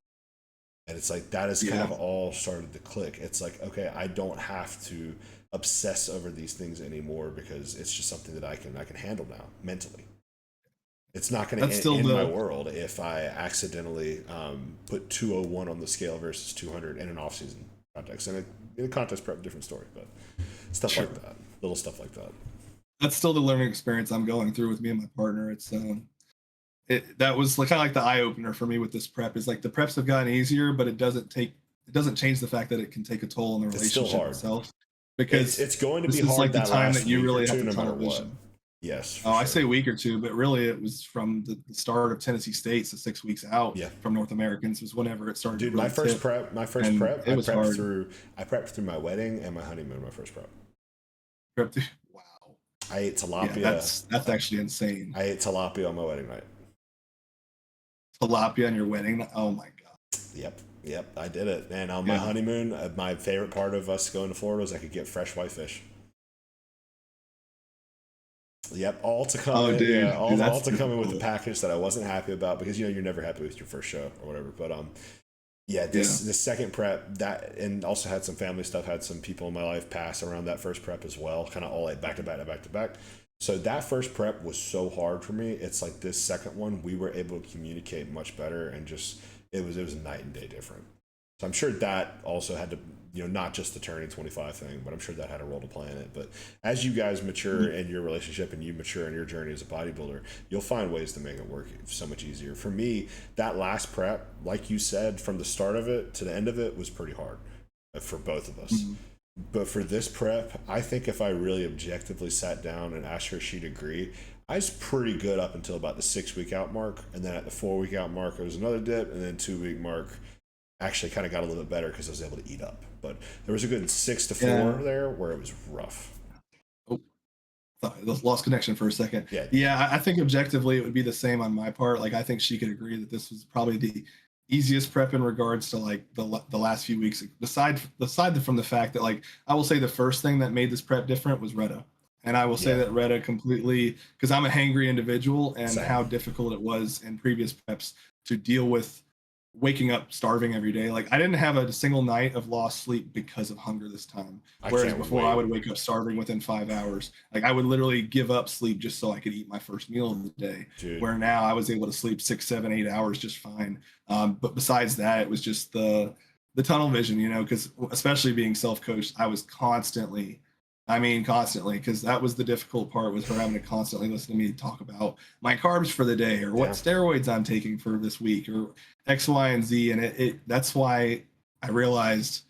Speaker 1: And it's like, that has kind of all started to click. It's like, okay, I don't have to obsess over these things anymore, because it's just something that I can handle now mentally. It's not going to end my world if I accidentally put 201 on the scale versus 200 in an off-season context. And in a contest prep, different story, but stuff like that, little stuff like that. That's
Speaker 2: still the learning experience I'm going through with me and my partner. It's that was kind of like the eye opener for me with this prep. Is like, the preps have gotten easier, but it doesn't change the fact that it can take a toll on the relationship itself. Because
Speaker 1: it's going to be hard.
Speaker 2: This is like the time that you really have
Speaker 1: to
Speaker 2: no
Speaker 1: matter what. Yes.
Speaker 2: I say a week or two, but really it was from the start of Tennessee State, so 6 weeks out from North Americans was whenever it started.
Speaker 1: Dude,
Speaker 2: to really
Speaker 1: my first prep, I prepped through my wedding and my honeymoon. My first prep.
Speaker 2: Wow.
Speaker 1: I ate tilapia.
Speaker 2: Yeah, that's actually insane.
Speaker 1: I ate tilapia on my wedding night.
Speaker 2: Tilapia on your wedding night? Oh my god.
Speaker 1: Yep, I did it. And on my honeymoon, my favorite part of us going to Florida was I could get fresh whitefish. Yep, all to come.
Speaker 2: Oh, dude.
Speaker 1: All to come in with the package that I wasn't happy about, because you're never happy with your first show or whatever. But this second prep, that, and also had some family stuff, had some people in my life pass around that first prep as well, kind of all like back to back. So that first prep was so hard for me. It's like this second one, we were able to communicate much better, and just it was night and day different. So I'm sure that also had to, not just the turning 25 thing, but I'm sure that had a role to play in it. But as you guys mature in your relationship and you mature in your journey as a bodybuilder, you'll find ways to make it work so much easier. For me, that last prep, like you said, from the start of it to the end of it was pretty hard for both of us. But for this prep, I think if I really objectively sat down and asked her, she'd agree. I was pretty good up until about the 6 week out mark, and then at the 4 week out mark, there was another dip, and then 2 week mark actually kind of got a little bit better because I was able to eat up. But there was a good 6 to 4 there where it was rough.
Speaker 2: Oh, lost connection for a second.
Speaker 1: Yeah.
Speaker 2: Yeah, I think objectively it would be the same on my part. Like I think she could agree that this was probably the easiest prep in regards to like the last few weeks. Aside from the fact that like I will say the first thing that made this prep different was Retta. And I will say that Retta completely, because I'm a hangry individual, and
Speaker 1: Same.
Speaker 2: how difficult it was in previous preps to deal with waking up starving every day. Like I didn't have a single night of lost sleep because of hunger this time. Whereas before I would wake up starving within 5 hours. Like I would literally give up sleep just so I could eat my first meal of the day.
Speaker 1: Dude.
Speaker 2: Where now I was able to sleep 6, 7, 8 hours just fine. But besides that, it was just the tunnel vision, you know, because especially being self-coached, I was constantly, because that was the difficult part, was her having to constantly listen to me talk about my carbs for the day or what steroids I'm taking for this week or X, Y, and Z. And that's why I realized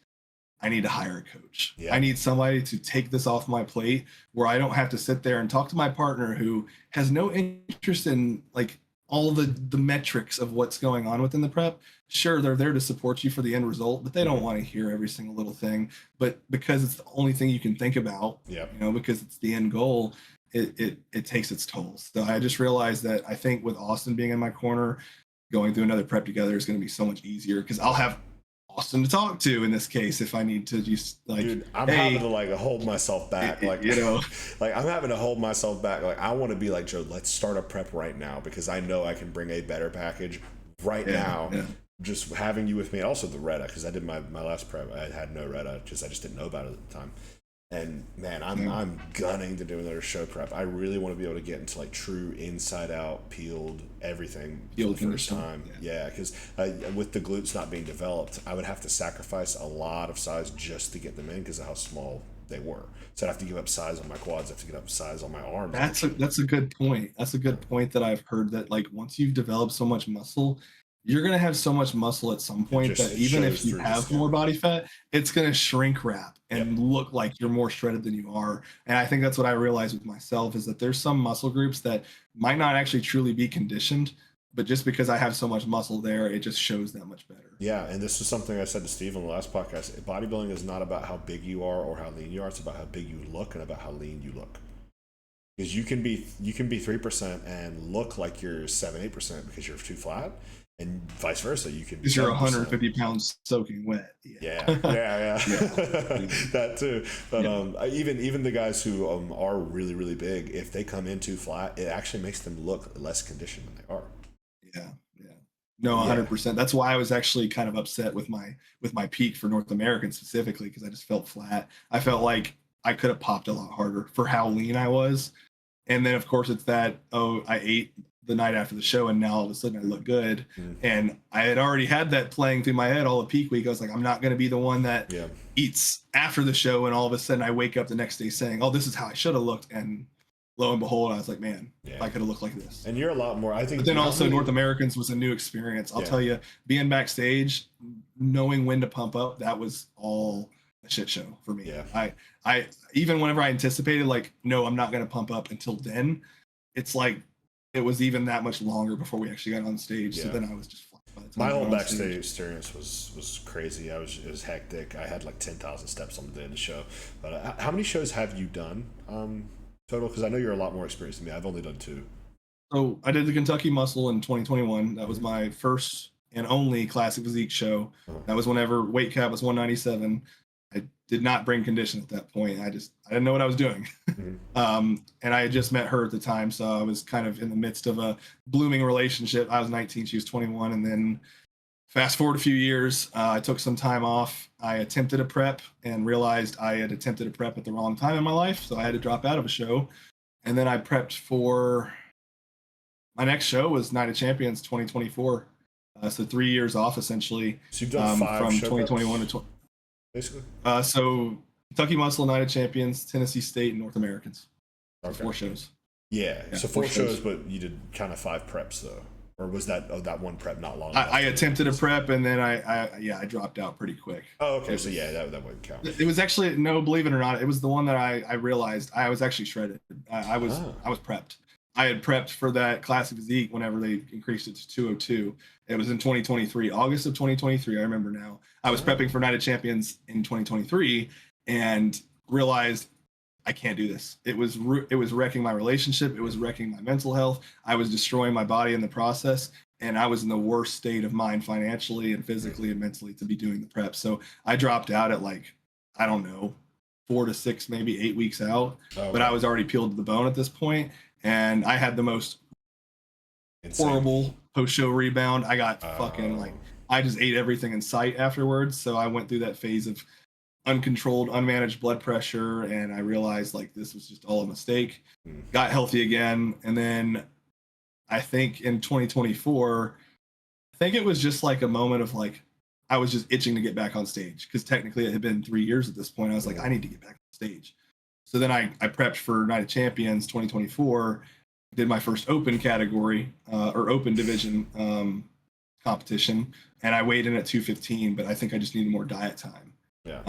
Speaker 2: I need to hire a coach. I need somebody to take this off my plate where I don't have to sit there and talk to my partner who has no interest in like all the metrics of what's going on within the prep. Sure, they're there to support you for the end result, but they don't want to hear every single little thing. But because it's the only thing you can think about, you know, because it's the end goal, it takes its toll. So I just realized that I think with Austin being in my corner, going through another prep together is going to be so much easier because I'll have Austin to talk to in this case if I need to just like,
Speaker 1: dude, I'm having to like hold myself back, like,
Speaker 2: you know,
Speaker 1: like I'm having to hold myself back. Like I want to be like, Joe, let's start a prep right now because I know I can bring a better package right now. Just having you with me, and also the Retta, because I did my last prep, I had no Retta, I just didn't know about it at the time. And man, I'm gunning to do another show prep. I really want to be able to get into like true inside out peeled everything for the first time. Yeah, because with the glutes not being developed, I would have to sacrifice a lot of size just to get them in because of how small they were. So I'd have to give up size on my quads, I have to give up size on my arms.
Speaker 2: That's a good point. That's a good point that I've heard, that like once you've developed so much muscle, you're going to have so much muscle at some point that even if you have more body fat, it's going to shrink wrap and look like you're more shredded than you are. And I think that's what I realized with myself, is that there's some muscle groups that might not actually truly be conditioned, but just because I have so much muscle there, it just shows that much better. Yeah,
Speaker 1: and this is something I said to Steve on the last podcast. Bodybuilding is not about how big you are or how lean you are. It's about how big you look and about how lean you look. Because you can be 3% and look like you're 7-8% because you're too flat. And vice versa, you could be.
Speaker 2: Because you're 150 pounds soaking wet.
Speaker 1: Yeah. That too. But even the guys who are really, really big, if they come in too flat, it actually makes them look less conditioned than they are.
Speaker 2: No, 100%. That's why I was actually kind of upset with my peak for North American specifically, because I just felt flat. I felt like I could have popped a lot harder for how lean I was. And then of course it's that, I ate the night after the show and now all of a sudden I look good. And I had already had that playing through my head all the peak week. I was like, I'm not going to be the one that eats after the show, and all of a sudden I wake up the next day saying, oh, this is how I should have looked. And lo and behold, I was like, man, I could have looked like this.
Speaker 1: And you're a lot more, I think.
Speaker 2: But then also North Americans was a new experience. I'll tell you, being backstage, knowing when to pump up, that was all a shit show for me. I even whenever I anticipated like, no, I'm not going to pump up until then, it's like, it was even that much longer before we actually got on stage. So then I was just flat by the time
Speaker 1: my whole backstage experience was crazy. It was hectic. I had like 10,000 steps on the day of the show. But how many shows have you done total? Because I know you're a lot more experienced than me. I've only done 2.
Speaker 2: So I did the Kentucky Muscle in 2021. That was my first and only classic physique show. That was whenever weight cap was 197. I did not bring condition at that point. I didn't know what I was doing. And I had just met her at the time. So I was kind of in the midst of a blooming relationship. I was 19, she was 21. And then fast forward a few years, I took some time off. I attempted a prep and realized I had attempted a prep at the wrong time in my life. So I had to drop out of a show. And then I prepped for my next show was Night of Champions 2024. So 3 years off essentially.
Speaker 1: So you've done 5
Speaker 2: from
Speaker 1: show
Speaker 2: 2021
Speaker 1: preps,
Speaker 2: to
Speaker 1: basically.
Speaker 2: So Kentucky Muscle, Night of Champions, Tennessee State, and North Americans. 4 shows.
Speaker 1: So 4 shows, but you did kind of 5 preps though. or was that one prep not long
Speaker 2: I attempted a prep, and then I dropped out pretty quick.
Speaker 1: Oh, okay. So yeah, that wouldn't count.
Speaker 2: It was actually, no, believe it or not, it was the one that I realized I was actually shredded. I was prepped. I had prepped for that classic physique whenever they increased it to 202. It was in 2023, August of 2023. I remember now. I was prepping for Night of Champions in 2023 and realized I can't do this. It was wrecking my relationship. It was wrecking my mental health. I was destroying my body in the process. And I was in the worst state of mind financially and physically and mentally to be doing the prep. So I dropped out at like, I don't know, 4 to 6, maybe 8 weeks out. But I was already peeled to the bone at this point. And I had the most horrible post-show rebound. I got fucking I just ate everything in sight afterwards. So I went through that phase of uncontrolled, unmanaged blood pressure. And I realized like this was just all a mistake. Got healthy again. And then I think in 2024, I think it was just like a moment of like, I was just itching to get back on stage because technically it had been 3 years at this point. I was like, I need to get back on stage. So then I prepped for Night of Champions 2024, did my first open category or open division competition, and I weighed in at 215, but I think I just needed more diet time.
Speaker 1: Yeah.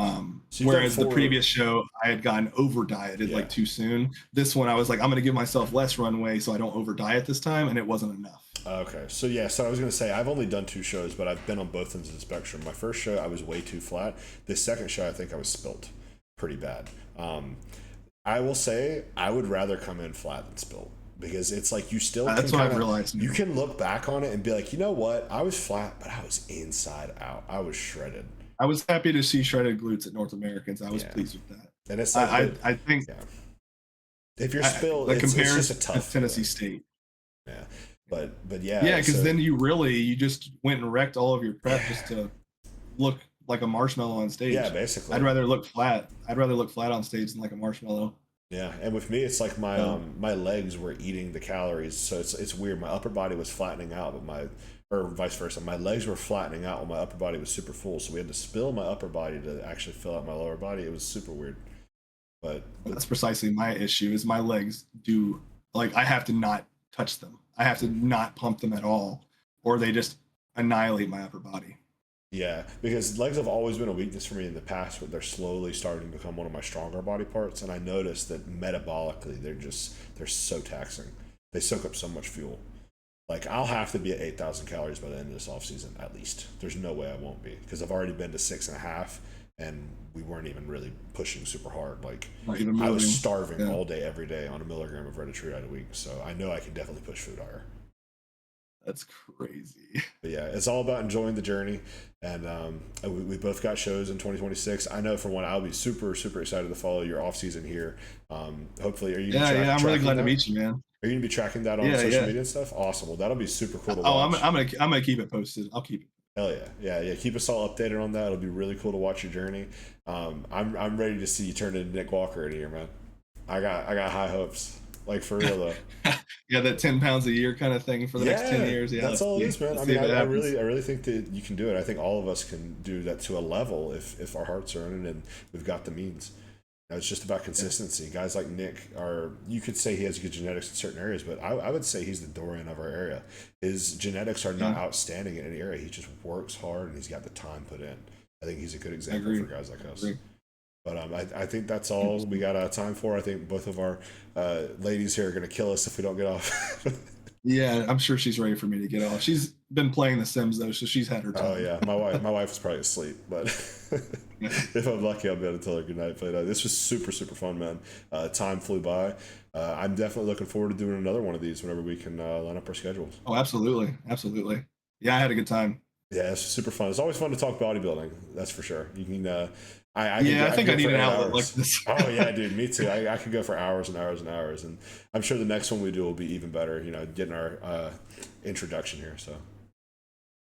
Speaker 2: Whereas the previous show, I had gotten over dieted like too soon. This one, I was like, I'm going to give myself less runway so I don't over diet this time, and it wasn't enough.
Speaker 1: Okay, so yeah, so I was going to say, I've only done 2 shows, but I've been on both ends of the spectrum. My first show, I was way too flat. The second show, I think I was spilt pretty bad. I will say, I would rather come in flat than spilt, because it's like you still
Speaker 2: that's what I've realized.
Speaker 1: You can look back on it and be like, you know what, I was flat, but I was inside out. I was shredded.
Speaker 2: I was happy to see shredded glutes at North Americans. I was pleased with that.
Speaker 1: And it's like,
Speaker 2: I think
Speaker 1: if you're spilled, it's just a tough
Speaker 2: Tennessee State.
Speaker 1: Yeah, but yeah.
Speaker 2: Yeah, because then you just went and wrecked all of your prep just to look like a marshmallow on stage.
Speaker 1: Yeah, basically.
Speaker 2: I'd rather look flat. I'd rather look flat on stage than like a marshmallow.
Speaker 1: Yeah, and with me, it's like my legs were eating the calories, so it's weird. My upper body was flattening out, but or vice versa. My legs were flattening out while my upper body was super full. So we had to spill my upper body to actually fill out my lower body. It was super weird. But
Speaker 2: that's precisely my issue is my legs do, like, I have to not touch them. I have to not pump them at all, or they just annihilate my upper body.
Speaker 1: Yeah, because legs have always been a weakness for me in the past, but they're slowly starting to become one of my stronger body parts. And I noticed that metabolically, they're so taxing. They soak up so much fuel. Like, I'll have to be at 8,000 calories by the end of this offseason, at least. There's no way I won't be, because I've already been to 6.5, and we weren't even really pushing super hard. Like, I was starving all day, every day on 1 milligram of Redditreat a week. So I know I can definitely push food higher.
Speaker 2: That's crazy.
Speaker 1: But yeah, it's all about enjoying the journey. And we both got shows in 2026. I know for one, I'll be super, super excited to follow your off season here. Hopefully, are you?
Speaker 2: Yeah, I'm really glad to meet you, man.
Speaker 1: Are you gonna be tracking that on social media and stuff? Awesome. Well, that'll be super cool to watch.
Speaker 2: I'm gonna keep it posted. I'll keep it.
Speaker 1: Hell yeah. Keep us all updated on that. It'll be really cool to watch your journey. I'm ready to see you turn into Nick Walker in here, man. I got high hopes. Like, for real though.
Speaker 2: Yeah, that 10 pounds a year kind of thing for the next 10 years. Yeah,
Speaker 1: that's all it is, man. I mean, I really think that you can do it. I think all of us can do that to a level if our hearts are in it and we've got the means. Now, it's just about consistency. Guys like Nick you could say he has good genetics in certain areas, but I would say he's the Dorian of our area. His genetics are not outstanding in any area. He just works hard and he's got the time put in. I think he's a good example for guys like us. But I think that's all we got time for. I think both of our ladies here are going to kill us if we don't get off.
Speaker 2: Yeah, I'm sure she's ready for me to get off. She's been playing The Sims, though, so she's had her time.
Speaker 1: Oh, yeah. My wife is probably asleep, but if I'm lucky, I'll be able to tell her goodnight. But this was super, super fun, man. Time flew by. I'm definitely looking forward to doing another one of these whenever we can line up our schedules.
Speaker 2: Oh, absolutely. Absolutely. Yeah, I had a good time.
Speaker 1: Yeah, it's super fun. It's always fun to talk bodybuilding. That's for sure. You can... I think
Speaker 2: I need an outlet like this.
Speaker 1: Oh yeah, dude, me too. I could go for hours and hours and hours, and I'm sure the next one we do will be even better. Getting our introduction here. So,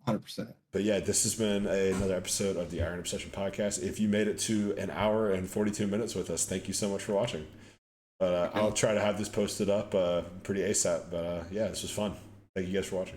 Speaker 2: 100%.
Speaker 1: But yeah, this has been another episode of the Iron Obsession podcast. If you made it to an hour and 42 minutes with us, thank you so much for watching. But I'll try to have this posted up pretty ASAP. But yeah, this was fun. Thank you guys for watching.